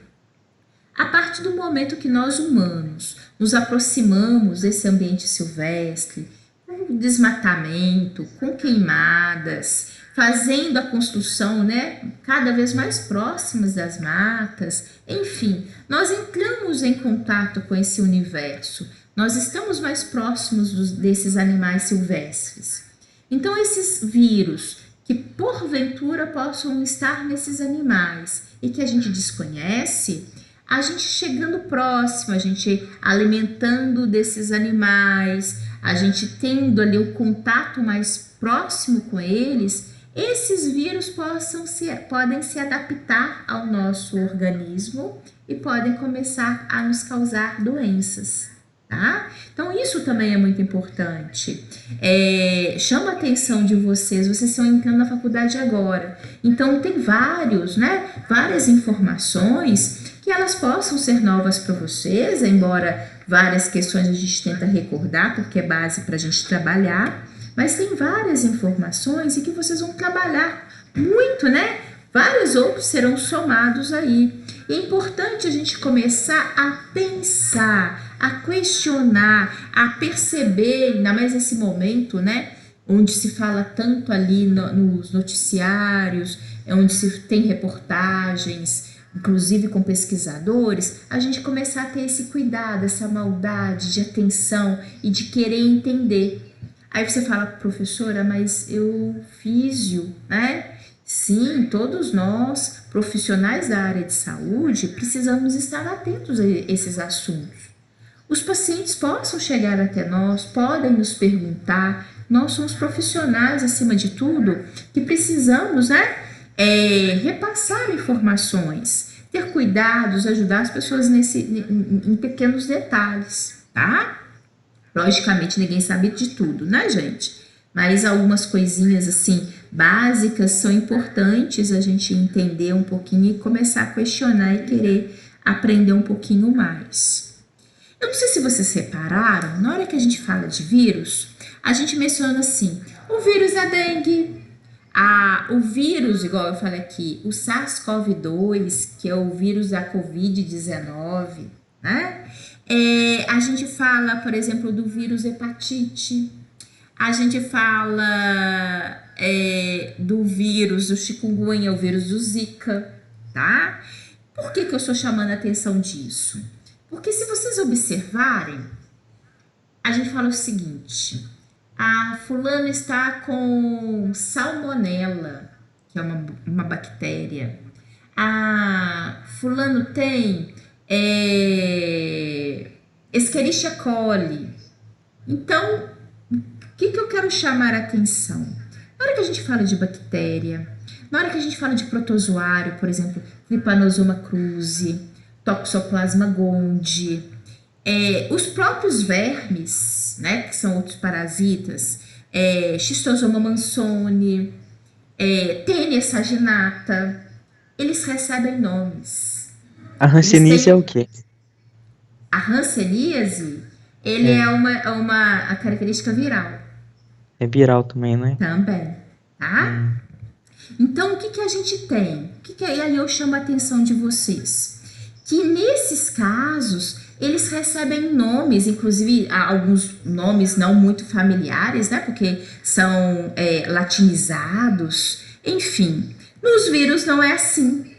A partir do momento que nós humanos nos aproximamos desse ambiente silvestre, com desmatamento, com queimadas, fazendo a construção, né, cada vez mais próximas das matas, enfim, nós entramos em contato com esse universo, nós estamos mais próximos desses animais silvestres. Então, esses vírus que porventura possam estar nesses animais e que a gente desconhece, a gente chegando próximo, a gente alimentando desses animais, a gente tendo ali o contato mais próximo com eles, esses vírus podem se adaptar ao nosso organismo e podem começar a nos causar doenças, tá? Então isso também é muito importante. Chama a atenção de vocês estão entrando na faculdade agora, então tem várias informações que elas possam ser novas para vocês, embora várias questões a gente tenta recordar, porque é base para a gente trabalhar, mas tem várias informações e que vocês vão trabalhar muito, né? Vários outros serão somados aí. É importante a gente começar a pensar, a questionar, a perceber, ainda mais nesse momento, né? Onde se fala tanto ali nos noticiários, onde se tem reportagens, inclusive com pesquisadores, a gente começar a ter esse cuidado, essa maldade de atenção e de querer entender. Aí você fala, professora, mas eu físio, né? Sim, todos nós, profissionais da área de saúde, precisamos estar atentos a esses assuntos. Os pacientes possam chegar até nós, podem nos perguntar, nós somos profissionais, acima de tudo, que precisamos, né, repassar informações, ter cuidados, ajudar as pessoas em pequenos detalhes, tá? Logicamente, ninguém sabe de tudo, né, gente? Mas algumas coisinhas, assim, básicas são importantes a gente entender um pouquinho e começar a questionar e querer aprender um pouquinho mais. Eu não sei se vocês repararam, na hora que a gente fala de vírus, a gente menciona assim, o vírus da dengue, o vírus, igual eu falei aqui, o SARS-CoV-2, que é o vírus da Covid-19, né? A gente fala, por exemplo, do vírus hepatite, a gente fala do vírus do chikungunya, o vírus do Zika, tá? Por que eu estou chamando a atenção disso? Porque se vocês observarem, a gente fala o seguinte, fulano está com salmonela, que é uma bactéria, fulano tem Escherichia coli. Então, o que eu quero chamar a atenção? Na hora que a gente fala de bactéria, na hora que a gente fala de protozoário, por exemplo, Trypanosoma cruzi, Toxoplasma gondii, os próprios vermes, né, que são outros parasitas, Schistosoma mansoni, Taenia saginata, eles recebem nomes. A Eles hanseníase é têm o quê? a hanseníase, ele É, é a característica viral é viral também, né? também, tá? Hum, Então, o que que a gente tem? E aí eu chamo a atenção de vocês? Que nesses casos, eles recebem nomes, inclusive alguns nomes não muito familiares, né? Porque são latinizados, enfim. Nos vírus não é assim.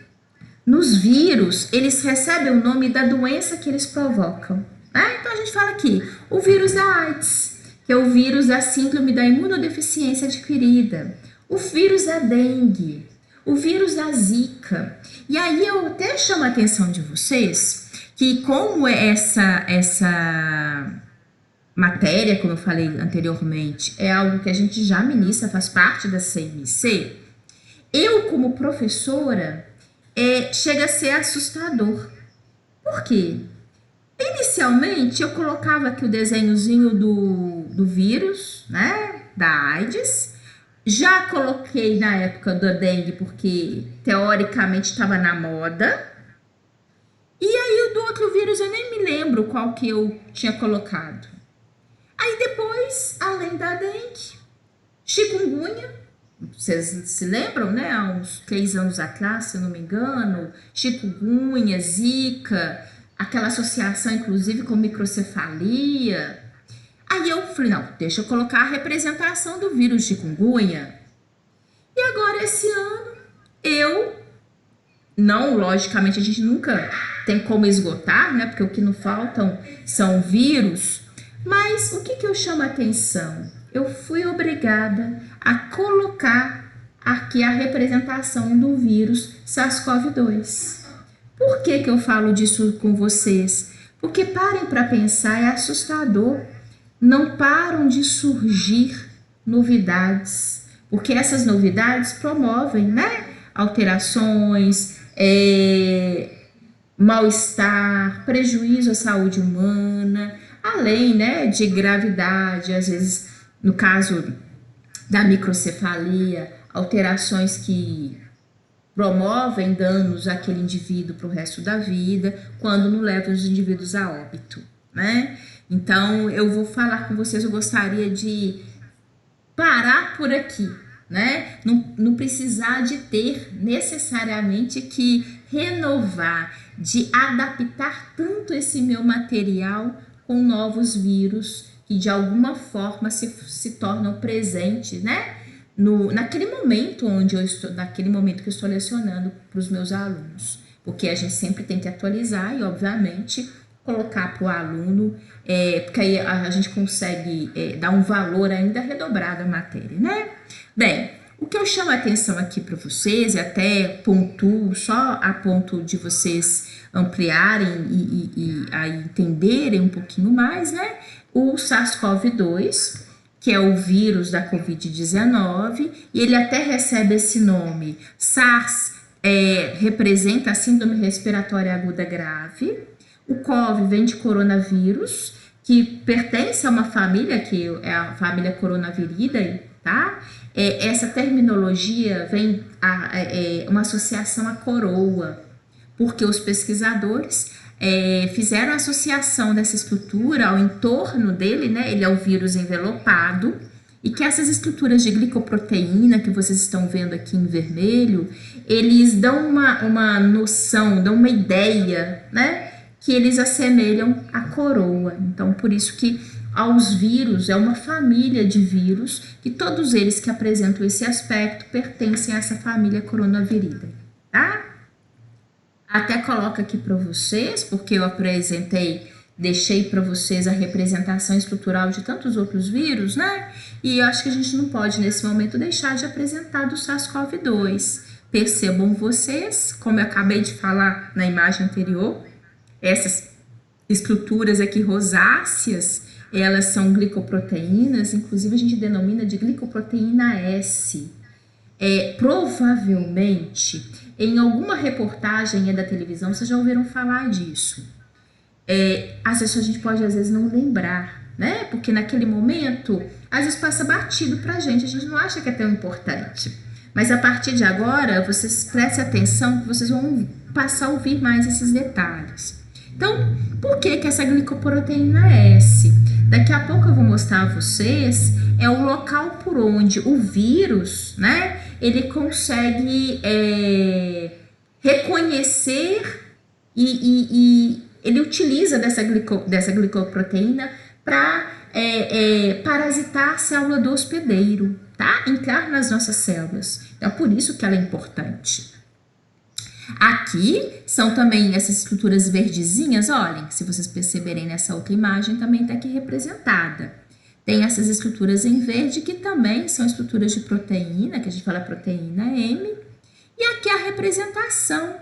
Nos vírus, eles recebem o nome da doença que eles provocam. Né? Então a gente fala aqui, o vírus da AIDS, que é o vírus da síndrome da imunodeficiência adquirida, o vírus da dengue, o vírus da zika. E aí eu até chamo a atenção de vocês que como essa matéria, como eu falei anteriormente, é algo que a gente já ministra, faz parte da CMC, eu como professora chega a ser assustador. Por quê? Inicialmente, eu colocava aqui o desenhozinho do vírus, né, da AIDS. Já coloquei na época da dengue, porque teoricamente estava na moda. E aí, do outro vírus, eu nem me lembro qual que eu tinha colocado. Aí depois, além da dengue, chikungunya. Vocês se lembram, né? Há uns 3 anos atrás, se eu não me engano, chikungunya, zika, aquela associação, inclusive, com microcefalia. Aí eu falei, não, deixa eu colocar a representação do vírus chikungunya. E agora, esse ano, não, logicamente, a gente nunca tem como esgotar, né? Porque o que não faltam são vírus. Mas o que eu chamo a atenção? Eu fui obrigada a colocar aqui a representação do vírus SARS-CoV-2. Por que eu falo disso com vocês? Porque parem para pensar, é assustador. Não param de surgir novidades, porque essas novidades promovem, né? Alterações, mal-estar, prejuízo à saúde humana, além, né, de gravidade, às vezes, no caso da microcefalia, alterações que promovem danos àquele indivíduo para o resto da vida, quando não levam os indivíduos a óbito, né? Então, eu vou falar com vocês, eu gostaria de parar por aqui, né? Não precisar de ter necessariamente que renovar, de adaptar tanto esse meu material com novos vírus que de alguma forma se tornam presentes, né? Naquele momento naquele momento que eu estou lecionando para os meus alunos, porque a gente sempre tem que atualizar e, obviamente, colocar para o aluno, porque aí a gente consegue dar um valor ainda redobrado à matéria, né? Bem, o que eu chamo a atenção aqui para vocês, e até pontuo só a ponto de vocês ampliarem e entenderem um pouquinho mais, né? O SARS-CoV-2, que é o vírus da Covid-19, e ele até recebe esse nome. SARS representa a síndrome respiratória aguda grave. O CoV vem de coronavírus, que pertence a uma família, que é a família Coronaviridae, tá? Essa terminologia vem uma associação à coroa, porque os pesquisadores fizeram a associação dessa estrutura ao entorno dele, né? Ele é o vírus envelopado, e que essas estruturas de glicoproteína que vocês estão vendo aqui em vermelho, eles dão uma noção, dão uma ideia, né? Que eles assemelham à coroa. Então, por isso que aos vírus, é uma família de vírus, que todos eles que apresentam esse aspecto pertencem a essa família Coronaviridae, tá? Até coloco aqui para vocês, porque eu deixei para vocês a representação estrutural de tantos outros vírus, né? E eu acho que a gente não pode, nesse momento, deixar de apresentar do SARS-CoV-2. Percebam vocês, como eu acabei de falar na imagem anterior, essas estruturas aqui rosáceas, elas são glicoproteínas, inclusive a gente denomina de glicoproteína S. Provavelmente, em alguma reportagem da televisão, vocês já ouviram falar disso. Às vezes a gente pode, às vezes, não lembrar, né? Porque naquele momento, às vezes passa batido pra gente, a gente não acha que é tão importante. Mas a partir de agora, vocês prestem atenção que vocês vão passar a ouvir mais esses detalhes. Então, por que essa glicoproteína S? Daqui a pouco eu vou mostrar a vocês o local por onde o vírus, né, ele consegue reconhecer e ele utiliza dessa glicoproteína para parasitar a célula do hospedeiro, tá? Entrar nas nossas células. Então, por isso que ela é importante. Aqui são também essas estruturas verdezinhas, olhem, se vocês perceberem nessa outra imagem, também está aqui representada. Tem essas estruturas em verde que também são estruturas de proteína, que a gente fala proteína M, e aqui a representação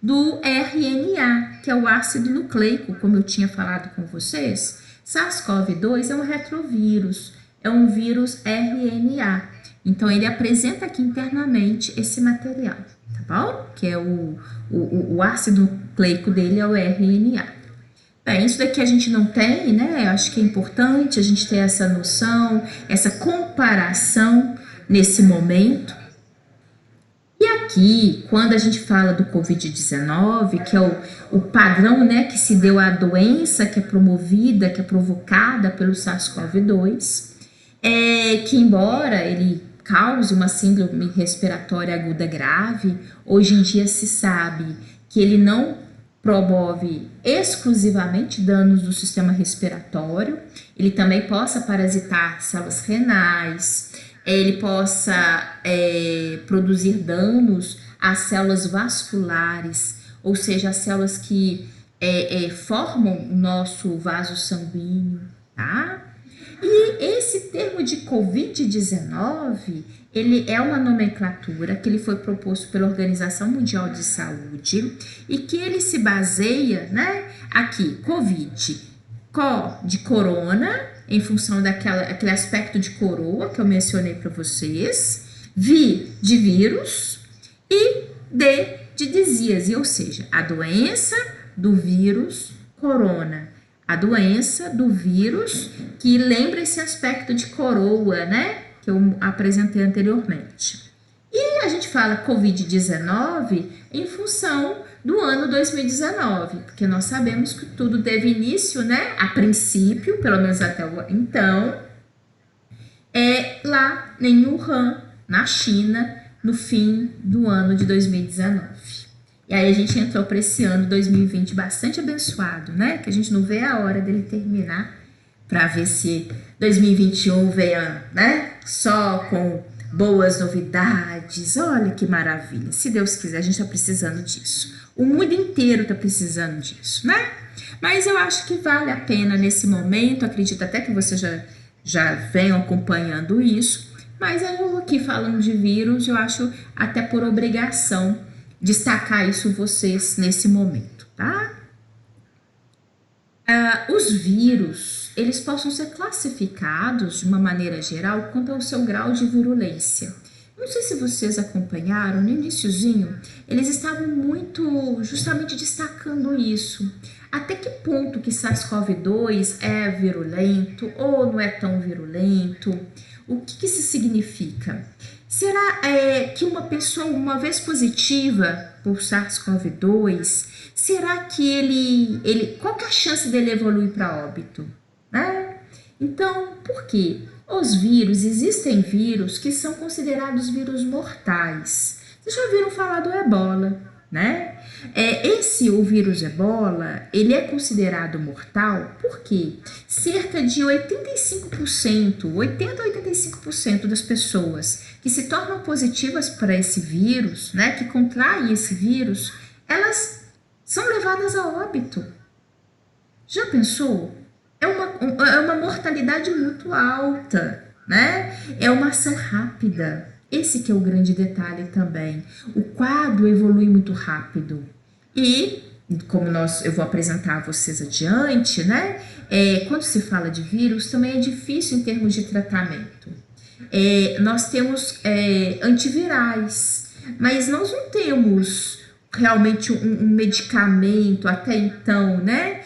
do RNA, que é o ácido nucleico, como eu tinha falado com vocês. SARS-CoV-2 é um retrovírus, é um vírus RNA. Então, ele apresenta aqui internamente esse material, tá bom? Que é o ácido nucleico dele é o RNA. Bem, isso daqui a gente não tem, né? Eu acho que é importante a gente ter essa noção, essa comparação nesse momento. E aqui, quando a gente fala do Covid-19, que é o padrão, né, que se deu à doença que é promovida, que é provocada pelo SARS-CoV-2, que embora ele cause uma síndrome respiratória aguda grave, hoje em dia se sabe que ele não promove exclusivamente danos do sistema respiratório, ele também possa parasitar células renais, ele possa produzir danos às células vasculares, ou seja, as células que formam o nosso vaso sanguíneo, tá? E esse termo de Covid-19, ele é uma nomenclatura que ele foi proposto pela Organização Mundial de Saúde e que ele se baseia, né, aqui, Covid, de corona, em função daquele aspecto de coroa que eu mencionei para vocês, V de vírus e D de disíase, ou seja, a doença do vírus corona. A doença do vírus que lembra esse aspecto de coroa, né? Que eu apresentei anteriormente. E a gente fala Covid-19 em função do ano 2019, porque nós sabemos que tudo teve início, né? A princípio, pelo menos até então, lá em Wuhan, na China, no fim do ano de 2019. E aí a gente entrou para esse ano 2020 bastante abençoado, né? Que a gente não vê a hora dele terminar para ver se 2021 venha, né? Só com boas novidades. Olha que maravilha. Se Deus quiser, a gente está precisando disso. O mundo inteiro está precisando disso, né? Mas eu acho que vale a pena nesse momento. Acredito até que você já venham acompanhando isso. Mas eu aqui falando de vírus, eu acho até por obrigação destacar isso vocês nesse momento, tá? Os vírus, eles possam ser classificados de uma maneira geral quanto ao seu grau de virulência. Não sei se vocês acompanharam, no iniciozinho, eles estavam muito justamente destacando isso. Até que ponto que SARS-CoV-2 é virulento ou não é tão virulento? O que isso significa? Será que uma pessoa, uma vez positiva por SARS-CoV-2, será que qual que é a chance dele evoluir para óbito? Né? Então, por quê? Existem vírus que são considerados vírus mortais. Vocês já ouviram falar do Ebola, né? O vírus Ebola, ele é considerado mortal porque cerca de 80 a 85% das pessoas que se tornam positivas para esse vírus, né, que contraem esse vírus, elas são levadas a óbito. Já pensou? É uma mortalidade muito alta, né? É uma ação rápida. Esse que é o grande detalhe também. O quadro evolui muito rápido. E, como eu vou apresentar a vocês adiante, né? Quando se fala de vírus, também é difícil em termos de tratamento. Nós temos antivirais, mas nós não temos realmente um medicamento até então, né?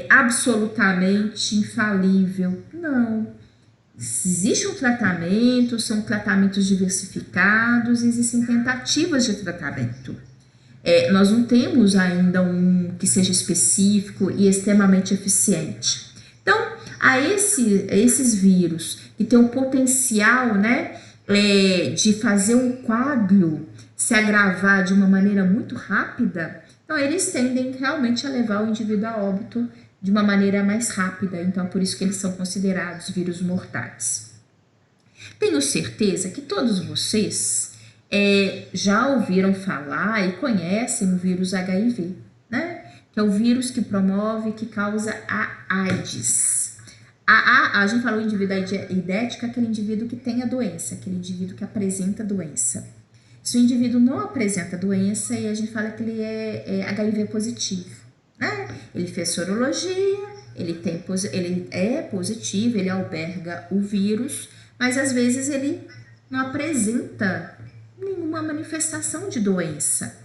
Absolutamente infalível. Não. existe um tratamento, são tratamentos diversificados, existem tentativas de tratamento. Nós não temos ainda um que seja específico e extremamente eficiente. Então, a esses vírus que têm o potencial, né, de fazer um quadro se agravar de uma maneira muito rápida, então eles tendem realmente a levar o indivíduo a óbito de uma maneira mais rápida. Então, por isso que eles são considerados vírus mortais. Tenho certeza que todos vocês já ouviram falar e conhecem o vírus HIV, né? Que é o vírus que promove, que causa a AIDS. A gente falou indivíduo aidético, aquele indivíduo que tem a doença, aquele indivíduo que apresenta a doença. Se o indivíduo não apresenta a doença, e a gente fala que ele é HIV positivo, né? Ele fez sorologia, ele é positivo, ele alberga o vírus, mas às vezes ele não apresenta nenhuma manifestação de doença.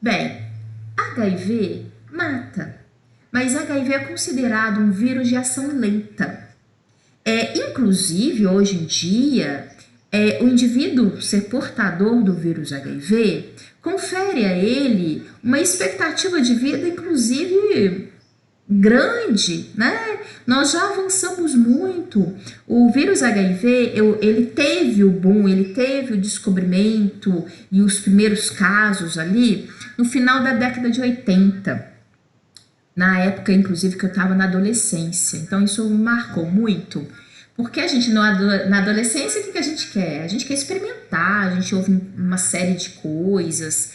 Bem, HIV mata, mas HIV é considerado um vírus de ação lenta. Inclusive, hoje em dia, o indivíduo ser portador do vírus HIV confere a ele uma expectativa de vida, inclusive, grande, né? Nós já avançamos muito. O vírus HIV, ele teve o boom, ele teve o descobrimento e os primeiros casos ali no final da década de 80. Na época, inclusive, que eu estava na adolescência. Então, isso me marcou muito. Porque a gente, na adolescência, o que a gente quer? A gente quer experimentar, a gente ouve uma série de coisas,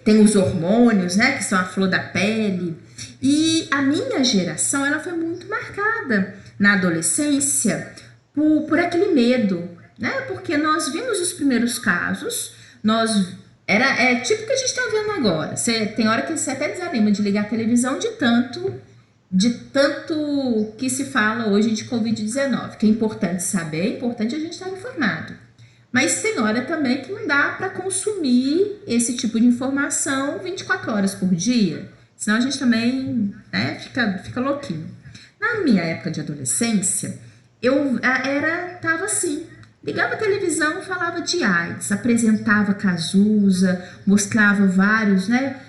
tem os hormônios, né, que são a flor da pele. E a minha geração, ela foi muito marcada na adolescência por aquele medo, né? Porque nós vimos os primeiros casos, é tipo o que a gente está vendo agora. Tem hora que você até desanima de ligar a televisão de tanto que se fala hoje de Covid-19, que é importante saber, é importante a gente estar informado. Mas tem hora também que não dá para consumir esse tipo de informação 24 horas por dia, senão a gente também, né, fica louquinho. Na minha época de adolescência, eu tava assim, ligava a televisão, falava de AIDS, apresentava Cazuza, mostrava vários, né,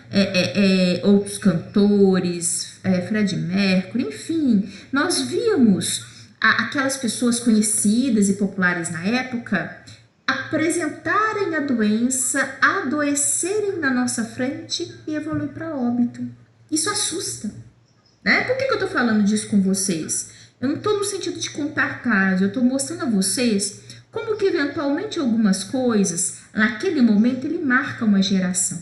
outros cantores, Freddie Mercury, enfim, nós víamos aquelas pessoas conhecidas e populares na época apresentarem a doença, adoecerem na nossa frente e evoluir para óbito. Isso assusta, né? Por que eu tô falando disso com vocês? Eu não tô no sentido de contar casos, eu tô mostrando a vocês como que eventualmente algumas coisas, naquele momento, ele marca uma geração.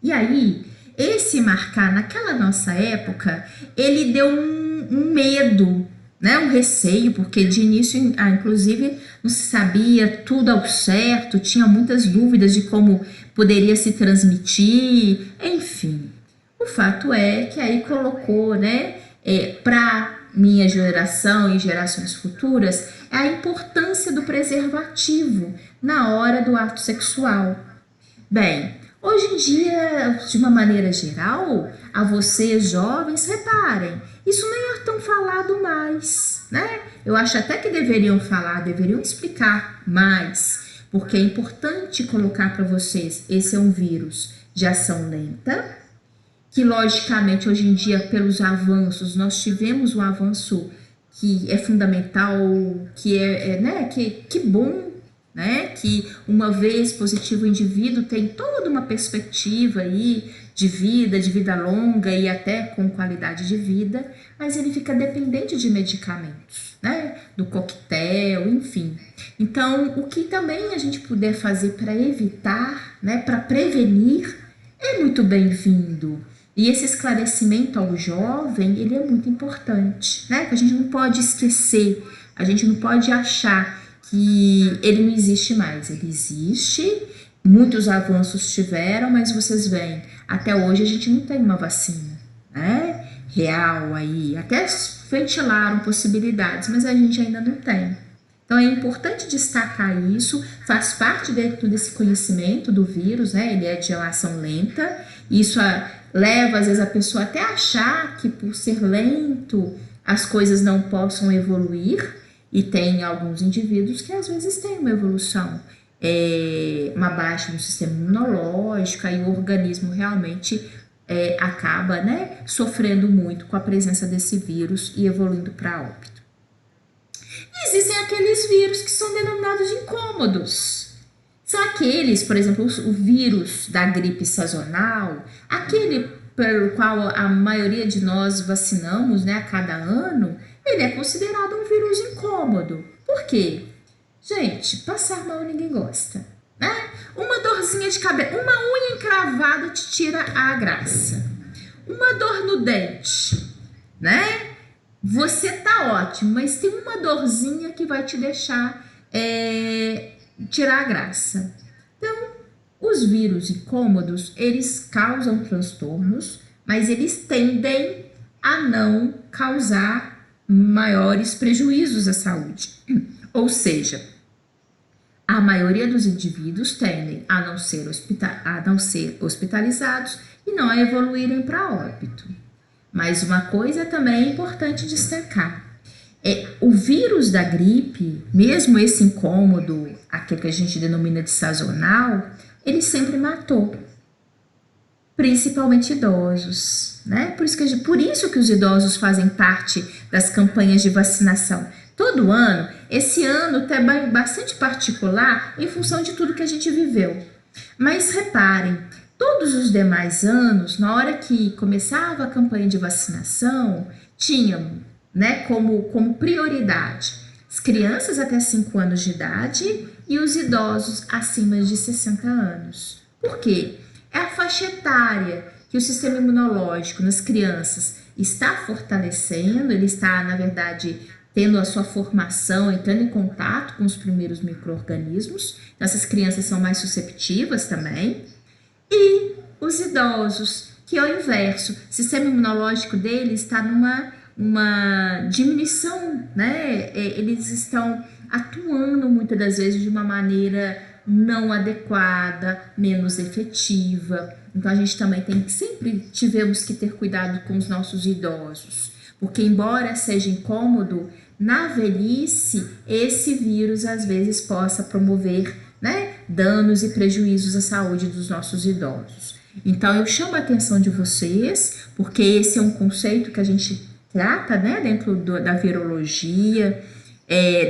E aí, esse marcar naquela nossa época, ele deu um medo, né, um receio, porque de início, inclusive, não se sabia tudo ao certo, tinha muitas dúvidas de como poderia se transmitir, enfim. O fato é que aí colocou, né, para minha geração e gerações futuras, a importância do preservativo na hora do ato sexual. Bem, hoje em dia, de uma maneira geral, a vocês jovens, reparem, isso nem é tão falado mais, né? Eu acho até que deveriam falar, deveriam explicar mais, porque é importante colocar para vocês, esse é um vírus de ação lenta, que logicamente hoje em dia, pelos avanços, nós tivemos um avanço que é fundamental, que bom, né? Que uma vez positivo o indivíduo tem toda uma perspectiva aí de vida longa e até com qualidade de vida, mas ele fica dependente de medicamentos, né? Do coquetel, enfim. Então, o que também a gente puder fazer para evitar, né? Para prevenir, é muito bem-vindo. E esse esclarecimento ao jovem, ele é muito importante, né? Que a gente não pode esquecer, a gente não pode achar que ele não existe mais. Ele existe, muitos avanços tiveram, mas vocês veem, até hoje a gente não tem uma vacina, né? Real aí, até ventilaram possibilidades, mas a gente ainda não tem. Então é importante destacar isso, faz parte dentro desse conhecimento do vírus, né? Ele é de ação lenta, isso leva às vezes a pessoa até a achar que por ser lento as coisas não possam evoluir, E tem alguns indivíduos que às vezes têm uma evolução, uma baixa no sistema imunológico, aí o organismo realmente acaba, né, sofrendo muito com a presença desse vírus e evoluindo para óbito. E existem aqueles vírus que são denominados de incômodos. São aqueles, por exemplo, o vírus da gripe sazonal, aquele pelo qual a maioria de nós vacinamos, né, a cada ano, ele é considerado um vírus incômodo. Por quê? Gente, passar mal ninguém gosta, né? Uma dorzinha de cabeça, uma unha encravada te tira a graça. Uma dor no dente, né? Você tá ótimo, mas tem uma dorzinha que vai te deixar tirar a graça. Então, os vírus incômodos, eles causam transtornos, mas eles tendem a não causar maiores prejuízos à saúde. Ou seja, a maioria dos indivíduos tendem a não ser hospitalizados e não a evoluírem para óbito. Mas uma coisa também é importante destacar. O vírus da gripe, mesmo esse incômodo, aquele que a gente denomina de sazonal, ele sempre matou, principalmente idosos, né? Por isso que os idosos fazem parte das campanhas de vacinação. Todo ano, esse ano tá bastante particular em função de tudo que a gente viveu. Mas reparem, todos os demais anos, na hora que começava a campanha de vacinação, tinham, né, como prioridade as crianças até 5 anos de idade e os idosos acima de 60 anos. Por quê? É a faixa etária que o sistema imunológico nas crianças está fortalecendo, ele está, na verdade, tendo a sua formação, entrando em contato com os primeiros micro-organismos. Então, essas crianças são mais susceptíveis também. E os idosos, que ao inverso, o sistema imunológico deles está numa diminuição, né? Eles estão atuando muitas das vezes de uma maneira não adequada, menos efetiva. Então a gente também sempre tivemos que ter cuidado com os nossos idosos, porque embora seja incômodo, na velhice esse vírus às vezes possa promover, né, danos e prejuízos à saúde dos nossos idosos. Então eu chamo a atenção de vocês, porque esse é um conceito que a gente trata, né, dentro da virologia,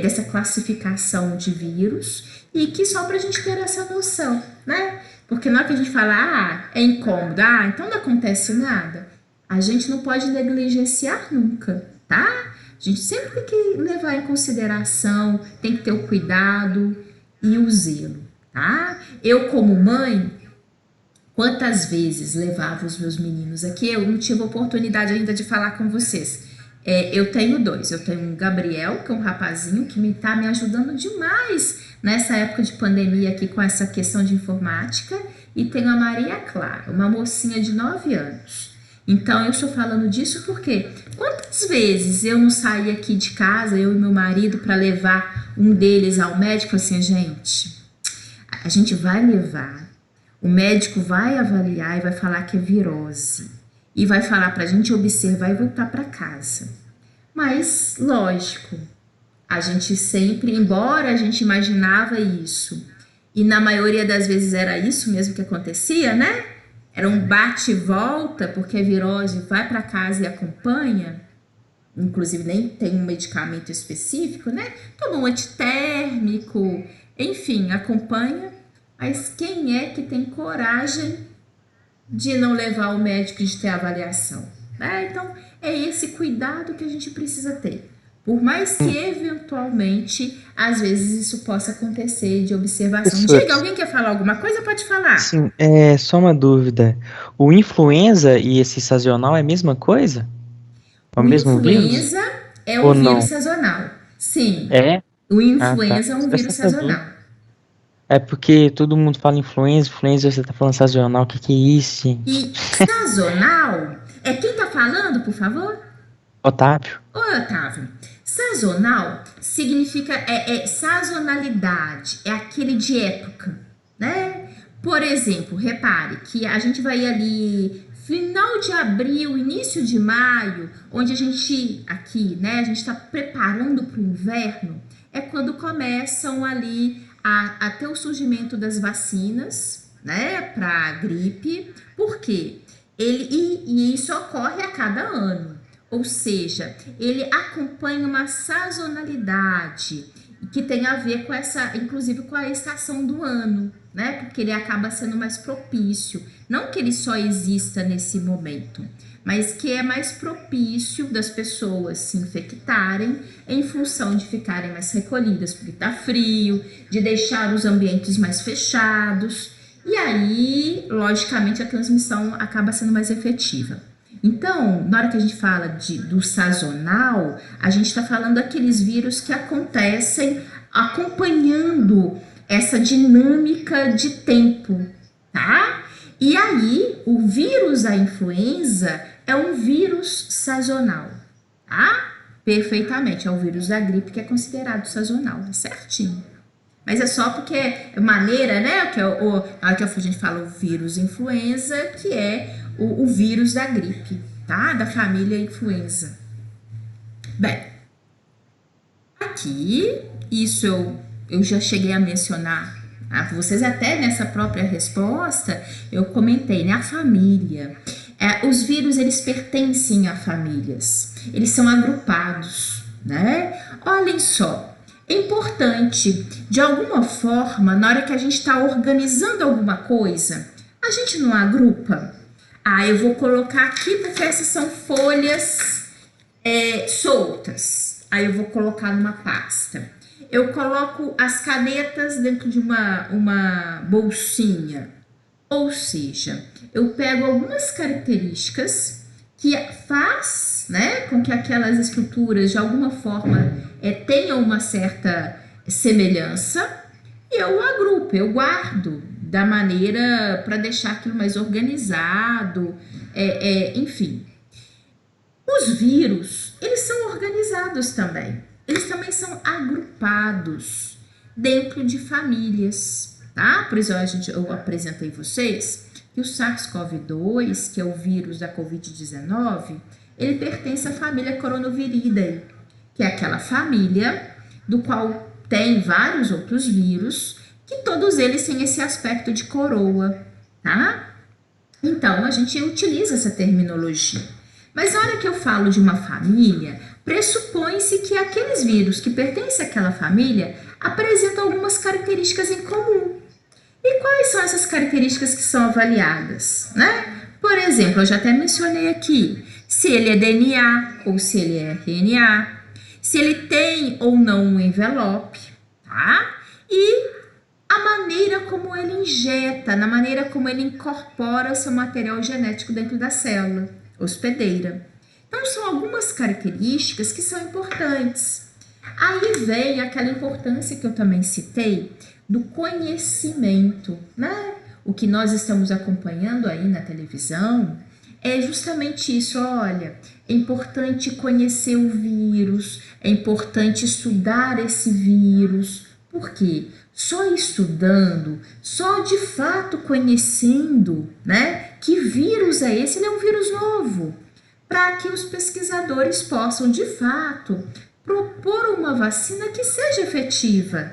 dessa classificação de vírus, e que só para a gente ter essa noção, né? Porque na hora que a gente fala, é incômodo, então não acontece nada, a gente não pode negligenciar nunca, tá? A gente sempre tem que levar em consideração, tem que ter o cuidado e o zelo, tá? Eu, como mãe, quantas vezes levava os meus meninos aqui, eu não tive oportunidade ainda de falar com vocês. Eu tenho 2, eu tenho um Gabriel, que é um rapazinho que está me ajudando demais nessa época de pandemia aqui com essa questão de informática, e tenho a Maria Clara, uma mocinha de 9 anos. Então eu estou falando disso porque quantas vezes eu não saí aqui de casa, eu e meu marido, para levar um deles ao médico, assim, a gente vai levar, o médico vai avaliar e vai falar que é virose. E vai falar para a gente observar e voltar para casa. Mas, lógico, a gente sempre, embora a gente imaginava isso, e na maioria das vezes era isso mesmo que acontecia, né? Era um bate e volta, porque a virose vai para casa e acompanha, inclusive nem tem um medicamento específico, né? Toma um antitérmico, enfim, acompanha. Mas quem é que tem coragem de não levar o médico e de ter avaliação, né? Então, é esse cuidado que a gente precisa ter. Por mais que, eventualmente, às vezes isso possa acontecer de observação. Diga, alguém quer falar alguma coisa? Pode falar. Sim, só uma dúvida. O influenza e esse sazonal é a mesma coisa? É o mesmo vírus? O influenza é Ou um vírus não? sazonal. Sim. É? O influenza tá. é um vírus sazonal. É porque todo mundo fala influenza, você tá falando sazonal, o que é isso, gente? E sazonal é quem tá falando, por favor? Otávio? Oi, Otávio. Sazonal significa sazonalidade, é aquele de época, né? Por exemplo, repare que a gente vai ali Final de abril, início de maio, onde a gente, aqui, né, a gente está preparando para o inverno, é quando começam ali a ter o surgimento das vacinas, né, para a gripe. Por quê? E isso ocorre a cada ano, ou seja, ele acompanha uma sazonalidade que tem a ver com essa, inclusive com a estação do ano, né? Porque ele acaba sendo mais propício. Não que ele só exista nesse momento, mas que é mais propício das pessoas se infectarem em função de ficarem mais recolhidas porque tá frio, de deixar os ambientes mais fechados. E aí, logicamente, a transmissão acaba sendo mais efetiva. Então, na hora que a gente fala do sazonal, a gente está falando daqueles vírus que acontecem acompanhando essa dinâmica de tempo, tá? E aí, o vírus da influenza é um vírus sazonal, tá? Perfeitamente, é o vírus da gripe que é considerado sazonal, certinho. Mas é só porque é maneira, né? Que na hora que a gente fala o vírus influenza, que é o vírus da gripe, tá? Da família influenza. Bem, aqui, isso eu já cheguei a mencionar para vocês, até nessa própria resposta, eu comentei, né? A família. Os vírus, eles pertencem a famílias, eles são agrupados, né? Olhem só. É importante, de alguma forma, na hora que a gente está organizando alguma coisa, a gente não agrupa. Eu vou colocar aqui porque essas são folhas soltas. Aí eu vou colocar numa pasta. Eu coloco as canetas dentro de uma bolsinha. Ou seja, eu pego algumas características que faz, né, com que aquelas estruturas de alguma forma tenham uma certa semelhança, e eu agrupo, eu guardo da maneira para deixar aquilo mais organizado, enfim. Os vírus, eles são organizados também, eles também são agrupados dentro de famílias, tá? Por isso eu apresentei vocês que o SARS-CoV-2, que é o vírus da Covid-19, ele pertence à família Coronaviridae, que é aquela família do qual tem vários outros vírus, que todos eles têm esse aspecto de coroa, tá? Então, a gente utiliza essa terminologia. Mas na hora que eu falo de uma família, pressupõe-se que aqueles vírus que pertencem àquela família apresentam algumas características em comum. E quais são essas características que são avaliadas, né? Por exemplo, eu já até mencionei aqui, se ele é DNA ou se ele é RNA, se ele tem ou não um envelope, tá? E a maneira como ele injeta, na maneira como ele incorpora seu material genético dentro da célula hospedeira. Então, são algumas características que são importantes. Aí vem aquela importância que eu também citei do conhecimento, né? O que nós estamos acompanhando aí na televisão é justamente isso. Olha, é importante conhecer o vírus, é importante estudar esse vírus. Por quê? Só estudando, só de fato conhecendo, né, que vírus é esse, ele é um vírus novo, para que os pesquisadores possam de fato propor uma vacina que seja efetiva.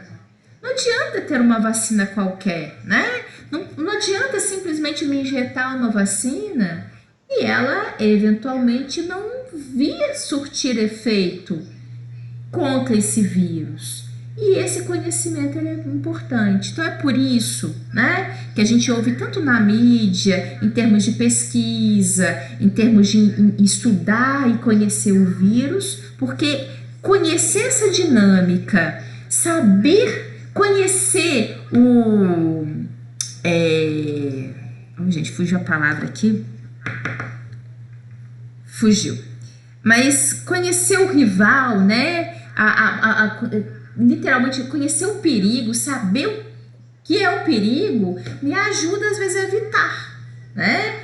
Não adianta ter uma vacina qualquer, né? Não adianta simplesmente me injetar uma vacina e ela eventualmente não vir surtir efeito contra esse vírus. E esse conhecimento ele é importante. Então é por isso, né, que a gente ouve tanto na mídia, em termos de pesquisa, em termos de estudar e conhecer o vírus, porque conhecer essa dinâmica, saber conhecer gente, fugiu a palavra aqui. Fugiu. Mas conhecer o rival, né? Literalmente conhecer o perigo, saber o que é o perigo, me ajuda às vezes a evitar, né?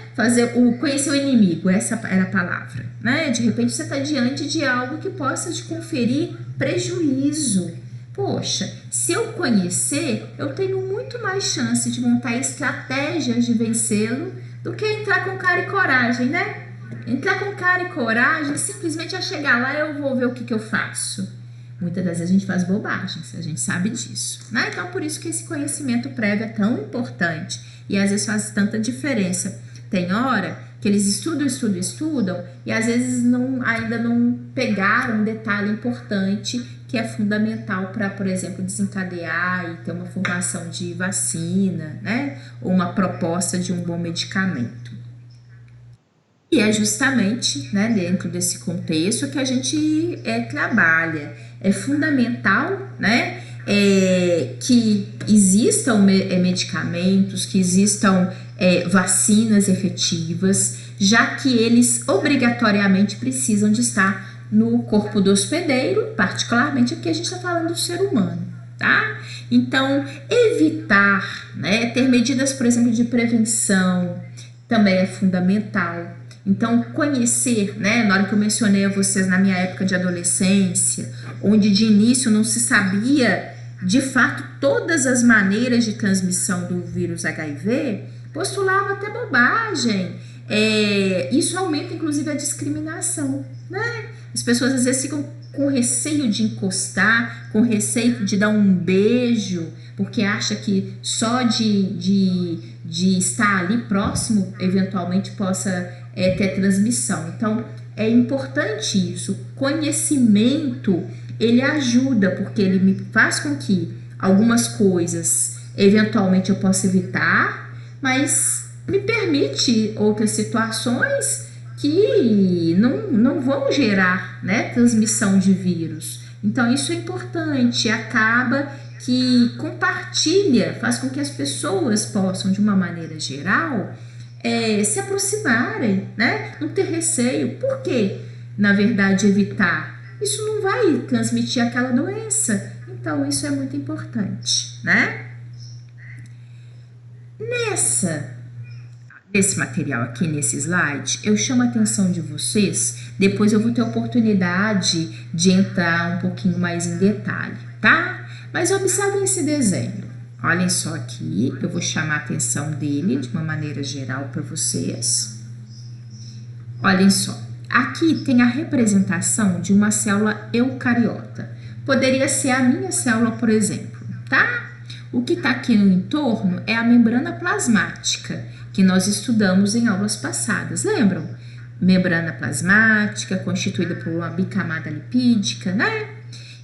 Conhecer o inimigo, essa era a palavra, né? De repente você está diante de algo que possa te conferir prejuízo, Poxa, se eu conhecer, eu tenho muito mais chance de montar estratégias de vencê-lo do que entrar com cara e coragem, né? Entrar com cara e coragem, simplesmente a chegar lá eu vou ver o que eu faço. Muitas das vezes a gente faz bobagens, a gente sabe disso, né? Então, por isso que esse conhecimento prévio é tão importante e às vezes faz tanta diferença. Tem hora que eles estudam e às vezes ainda não pegaram um detalhe importante que é fundamental para, por exemplo, desencadear e ter uma formação de vacina, né? Ou uma proposta de um bom medicamento. E é justamente, né, dentro desse contexto que a gente trabalha. É fundamental, né, que existam medicamentos, que existam vacinas efetivas, já que eles obrigatoriamente precisam de estar no corpo do hospedeiro, particularmente aqui a gente está falando do ser humano, tá? Então, evitar, né, ter medidas, por exemplo, de prevenção também é fundamental. Então, conhecer, né, na hora que eu mencionei a vocês na minha época de adolescência, onde de início não se sabia, de fato, todas as maneiras de transmissão do vírus HIV, postulava até bobagem. Isso aumenta, inclusive, a discriminação, né? As pessoas, às vezes, ficam com receio de encostar, com receio de dar um beijo, porque acha que só de estar ali próximo, eventualmente, possa ter transmissão. Então, é importante isso. Conhecimento, ele ajuda, porque ele me faz com que algumas coisas, eventualmente, eu possa evitar, mas me permite outras situações que não vão gerar, né, transmissão de vírus. Então, isso é importante. Acaba que compartilha, faz com que as pessoas possam, de uma maneira geral, se aproximarem, né? Não ter receio. Por quê? Na verdade, evitar. Isso não vai transmitir aquela doença. Então, isso é muito importante, né? Nesse material aqui, nesse slide, eu chamo a atenção de vocês. Depois eu vou ter oportunidade de entrar um pouquinho mais em detalhe, tá? Mas observem esse desenho. Olhem só aqui, eu vou chamar a atenção dele de uma maneira geral para vocês. Olhem só, aqui tem a representação de uma célula eucariota. Poderia ser a minha célula, por exemplo, tá? O que está aqui no entorno é a membrana plasmática, que nós estudamos em aulas passadas, lembram? Membrana plasmática constituída por uma bicamada lipídica, né?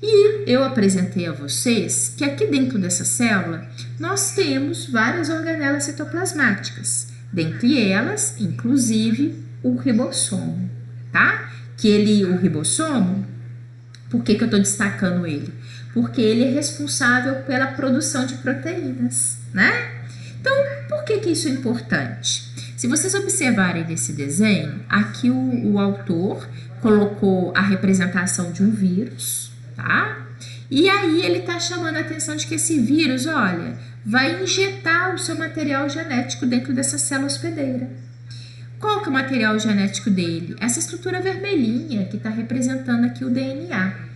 E eu apresentei a vocês que aqui dentro dessa célula nós temos várias organelas citoplasmáticas, dentre elas, inclusive, o ribossomo, tá? O ribossomo, por que eu estou destacando ele? Porque ele é responsável pela produção de proteínas, né? Então, por que isso é importante? Se vocês observarem nesse desenho, aqui o autor colocou a representação de um vírus, tá? E aí ele está chamando a atenção de que esse vírus, olha, vai injetar o seu material genético dentro dessa célula hospedeira. Qual que é o material genético dele? Essa estrutura vermelhinha que está representando aqui o DNA.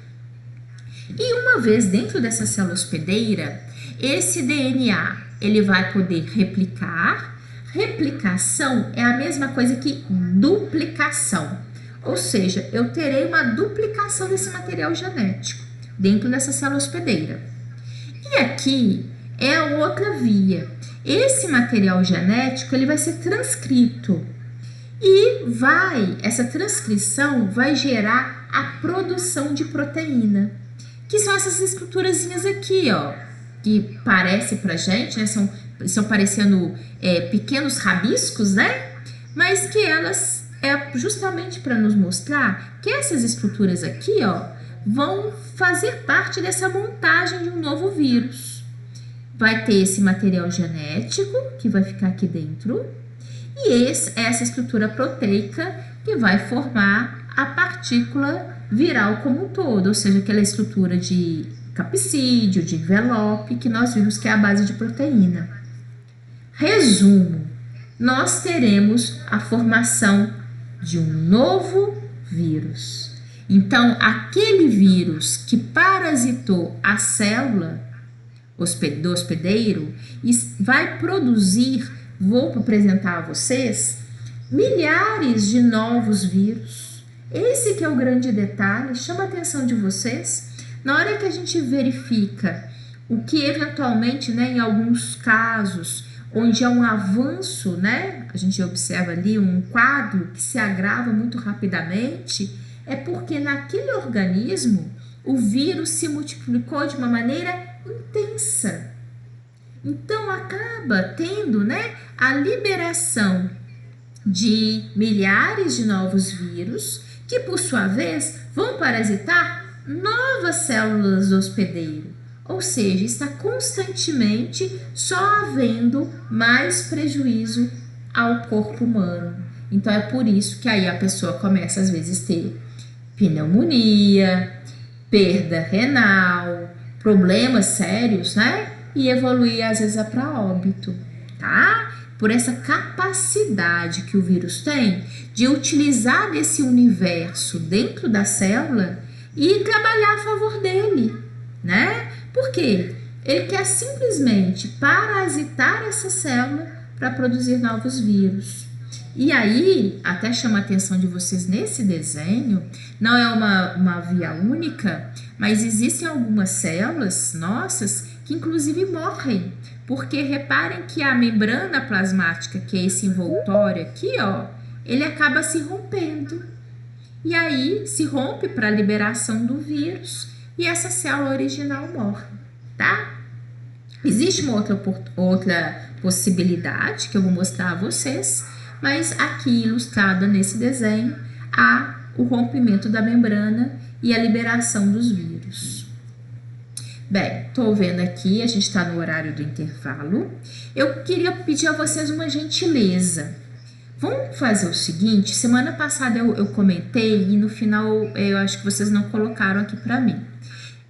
E uma vez dentro dessa célula hospedeira, esse DNA ele vai poder replicar. Replicação é a mesma coisa que duplicação. Ou seja, eu terei uma duplicação desse material genético dentro dessa célula hospedeira. E aqui é a outra via. Esse material genético ele vai ser transcrito e essa transcrição vai gerar a produção de proteína, que são essas estruturazinhas aqui, ó, que parece pra gente, né, são parecendo pequenos rabiscos, né, mas que elas justamente para nos mostrar que essas estruturas aqui, ó, vão fazer parte dessa montagem de um novo vírus. Vai ter esse material genético que vai ficar aqui dentro e essa estrutura proteica que vai formar a partícula viral como um todo, ou seja, aquela estrutura de capsídeo, de envelope, que nós vimos que é a base de proteína. Resumo, nós teremos a formação de um novo vírus. Então, aquele vírus que parasitou a célula do hospedeiro vai produzir, vou apresentar a vocês, milhares de novos vírus. Esse que é o grande detalhe, chama a atenção de vocês. Na hora que a gente verifica o que eventualmente, né, em alguns casos, onde há um avanço, né, a gente observa ali um quadro que se agrava muito rapidamente, é porque naquele organismo o vírus se multiplicou de uma maneira intensa. Então acaba tendo, né, a liberação de milhares de novos vírus que, por sua vez, vão parasitar novas células do hospedeiro. Ou seja, está constantemente só havendo mais prejuízo ao corpo humano. Então é por isso que aí a pessoa começa às vezes a ter pneumonia, perda renal, problemas sérios, né? E evoluir às vezes para óbito, tá? Por essa capacidade que o vírus tem de utilizar desse universo dentro da célula e trabalhar a favor dele, né? Por quê? Ele quer simplesmente parasitar essa célula para produzir novos vírus. E aí, até chama a atenção de vocês nesse desenho, não é uma via única, mas existem algumas células nossas que inclusive morrem, porque reparem que a membrana plasmática, que é esse envoltório aqui, ó, ele acaba se rompendo. E aí se rompe para a liberação do vírus e essa célula original morre, tá? Existe uma outra possibilidade que eu vou mostrar a vocês, mas aqui ilustrada nesse desenho há o rompimento da membrana e a liberação dos vírus. Bem, tô vendo aqui, a gente está no horário do intervalo. Eu queria pedir a vocês uma gentileza. Vamos fazer o seguinte, semana passada eu comentei e no final eu acho que vocês não colocaram aqui para mim.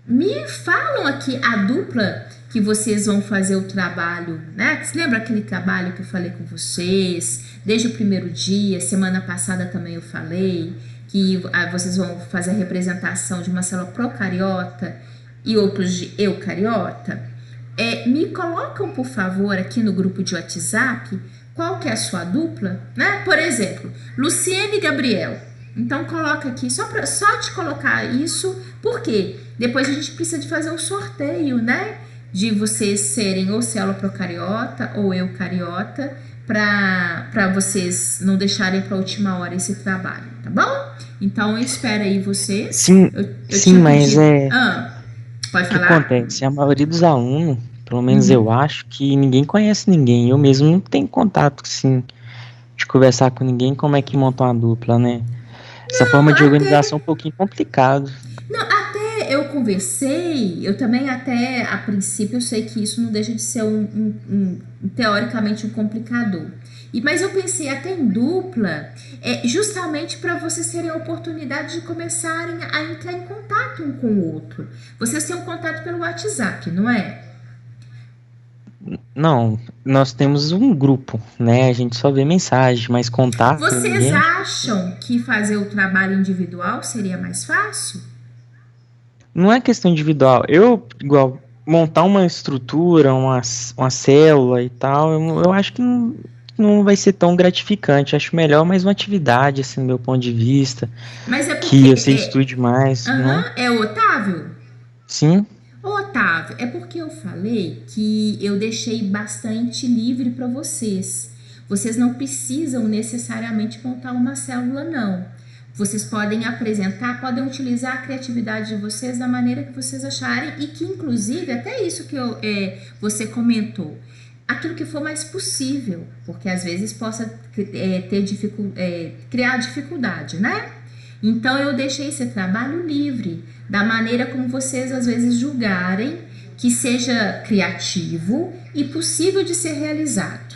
Me falam aqui a dupla que vocês vão fazer o trabalho, né? Você lembra aquele trabalho que eu falei com vocês desde o primeiro dia? Semana passada também eu falei que vocês vão fazer a representação de uma célula procariota e outros de eucariota. Me colocam, por favor, aqui no grupo de WhatsApp qual que é a sua dupla, né? Por exemplo, Luciene e Gabriel. Então coloca aqui, só de colocar isso, porque depois a gente precisa de fazer um sorteio, né? De vocês serem ou célula procariota ou eucariota, para vocês não deixarem para a última hora esse trabalho, tá bom? Então eu espero aí vocês. Sim, sim, mas pode o que falar? acontece? A maioria dos alunos, pelo menos eu acho, que ninguém conhece ninguém. Eu mesmo não tenho contato, assim, de conversar com ninguém, como é que monta uma dupla, né? Essa forma de organização é um pouquinho complicado. Não, até eu conversei, eu também até, a princípio, eu sei que isso não deixa de ser teoricamente um complicador. Mas eu pensei até em dupla, justamente para vocês terem a oportunidade de começarem a entrar em contato um com o outro. Vocês têm um contato pelo WhatsApp, não é? Não, nós temos um grupo, né? A gente só vê mensagem, mas contato. Vocês acham que fazer o trabalho individual seria mais fácil? Não é questão individual. Igual, montar uma estrutura, uma célula e tal, eu acho que não vai ser tão gratificante. Acho melhor mais uma atividade, assim, do meu ponto de vista. Mas é porque que você estude mais. Né? É o Otávio? Sim. Otávio, é porque eu falei que eu deixei bastante livre para vocês. Vocês não precisam necessariamente montar uma célula, não. Vocês podem apresentar, podem utilizar a criatividade de vocês da maneira que vocês acharem e que, inclusive, até isso que você comentou, aquilo que for mais possível, porque às vezes possa criar dificuldade, né? Então, eu deixei esse trabalho livre, da maneira como vocês às vezes julgarem que seja criativo e possível de ser realizado,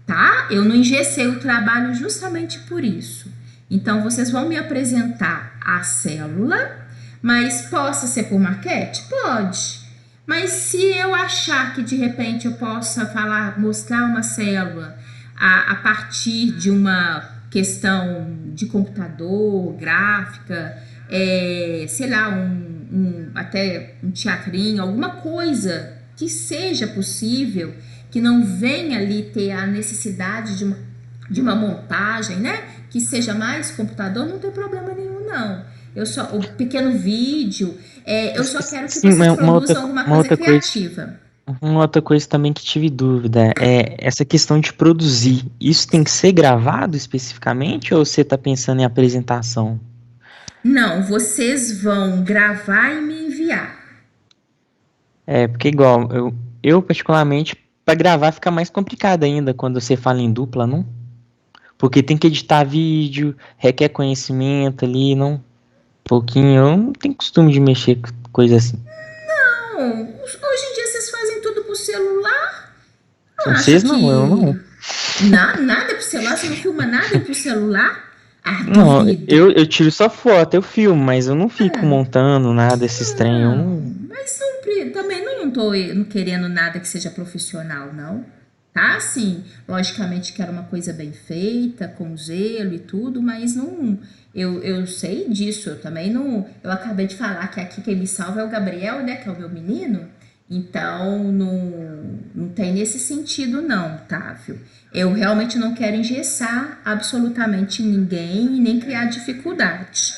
tá? Eu não engessei o trabalho justamente por isso. Então, vocês vão me apresentar a célula, mas possa ser por maquete? Pode. Mas se eu achar que de repente eu possa mostrar uma célula a partir de uma questão de computador, gráfica, sei lá, até um teatrinho, alguma coisa que seja possível, que não venha ali ter a necessidade de uma montagem, né? Que seja mais computador, não tem problema nenhum, não. O pequeno vídeo, eu só quero que Sim, vocês produzam alguma coisa criativa. Uma outra coisa também que tive dúvida é essa questão de produzir. Isso tem que ser gravado especificamente ou você está pensando em apresentação? Não, vocês vão gravar e me enviar. Porque igual, eu particularmente, para gravar fica mais complicado ainda quando você fala em dupla, não? Porque tem que editar vídeo, requer conhecimento ali, não? Pouquinho, eu não tenho costume de mexer com coisa assim. Não, hoje em dia vocês fazem tudo pro celular. Vocês não, eu não. Nada pro celular, você não filma nada pro celular? Não, Duvido. eu tiro só foto, eu filmo, mas eu não fico montando nada desses trem. Mas também não tô querendo nada que seja profissional, não. Tá, sim, logicamente quero uma coisa bem feita, com zelo e tudo, mas não. Eu sei disso, eu também não. Eu acabei de falar que aqui quem me salva é o Gabriel, né? Que é o meu menino. Então, não tem nesse sentido, não, Távio. Eu realmente não quero engessar absolutamente ninguém e nem criar dificuldade.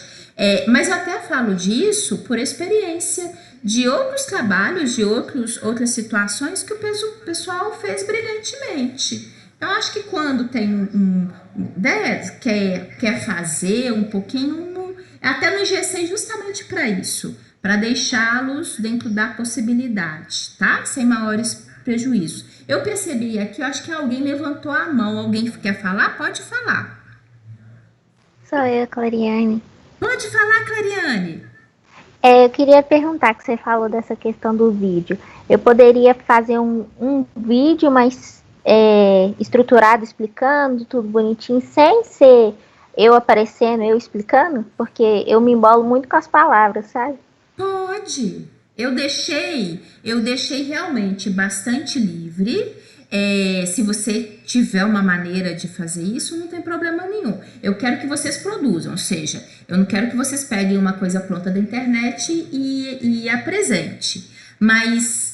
Mas eu até falo disso por experiência de outros trabalhos, de outras situações que o pessoal fez brilhantemente. Eu acho que quando tem quer fazer um pouquinho, até não engessei justamente para isso, para deixá-los dentro da possibilidade, tá? Sem maiores prejuízos. Eu percebi aqui, eu acho que alguém levantou a mão. Alguém quer falar? Pode falar. Sou eu, Clariane. Pode falar, Clariane. Eu queria perguntar, que você falou dessa questão do vídeo. Eu poderia fazer um vídeo mais estruturado, explicando tudo bonitinho, sem ser eu aparecendo, eu explicando? Porque eu me embolo muito com as palavras, sabe? Pode. Eu deixei realmente bastante livre. Se você tiver uma maneira de fazer isso, não tem problema nenhum. Eu quero que vocês produzam, ou seja, eu não quero que vocês peguem uma coisa pronta da internet e apresente. Mas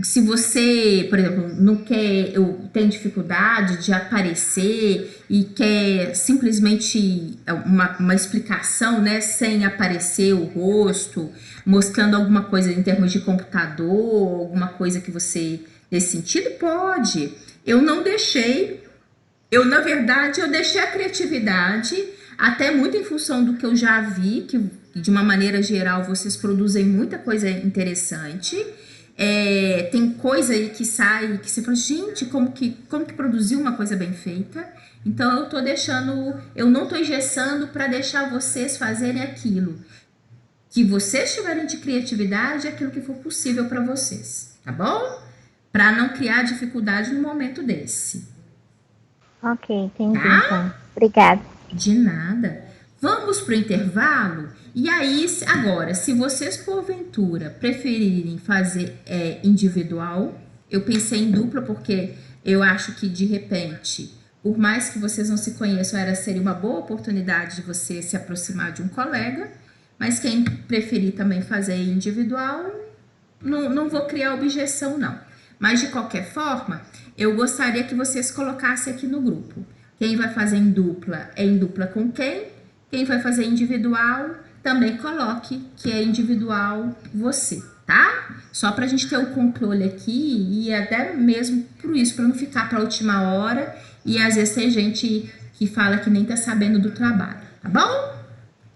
se você, por exemplo, não quer, tem dificuldade de aparecer e quer simplesmente uma explicação, né, sem aparecer o rosto, mostrando alguma coisa em termos de computador, alguma coisa que você nesse sentido, pode. Na verdade, eu deixei a criatividade, até muito em função do que eu já vi, que de uma maneira geral vocês produzem muita coisa interessante. Tem coisa aí que sai, que você fala, gente, como que produziu uma coisa bem feita? Então eu não tô engessando para deixar vocês fazerem aquilo que vocês tiverem de criatividade, aquilo que for possível para vocês, tá bom? Para não criar dificuldade no momento desse. Ok, entendi. Tá? Então. Obrigada. De nada. Vamos para o intervalo? E aí, agora, se vocês porventura preferirem fazer individual, eu pensei em dupla porque eu acho que de repente, por mais que vocês não se conheçam, seria uma boa oportunidade de você se aproximar de um colega, mas quem preferir também fazer individual, não vou criar objeção, não. Mas, de qualquer forma, eu gostaria que vocês colocassem aqui no grupo. Quem vai fazer em dupla com quem? Quem vai fazer individual, também coloque que é individual você, tá? Só pra gente ter o controle aqui e até mesmo por isso, pra não ficar pra última hora e às vezes tem gente que fala que nem tá sabendo do trabalho, tá bom?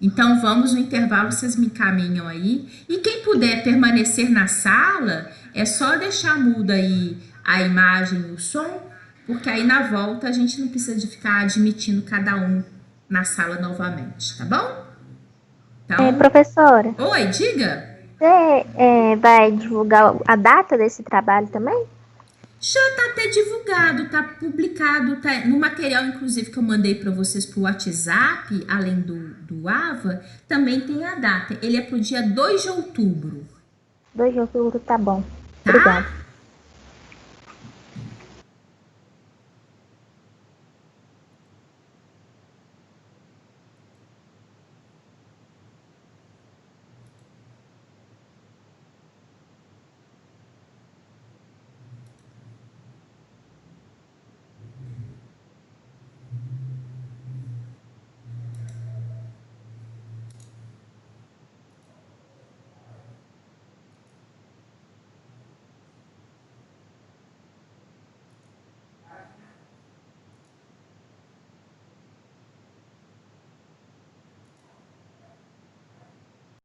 Então, vamos no intervalo, vocês me encaminham aí. E quem puder permanecer na sala, é só deixar muda aí a imagem e o som, porque aí na volta a gente não precisa de ficar admitindo cada um na sala novamente, tá bom? Então, professora. Oi, diga. Você vai divulgar a data desse trabalho também? Já tá até divulgado, tá publicado, tá no material, inclusive, que eu mandei para vocês pro WhatsApp, além do AVA, também tem a data. Ele é pro dia 2 de outubro. 2 de outubro, tá bom. Tá? Obrigada.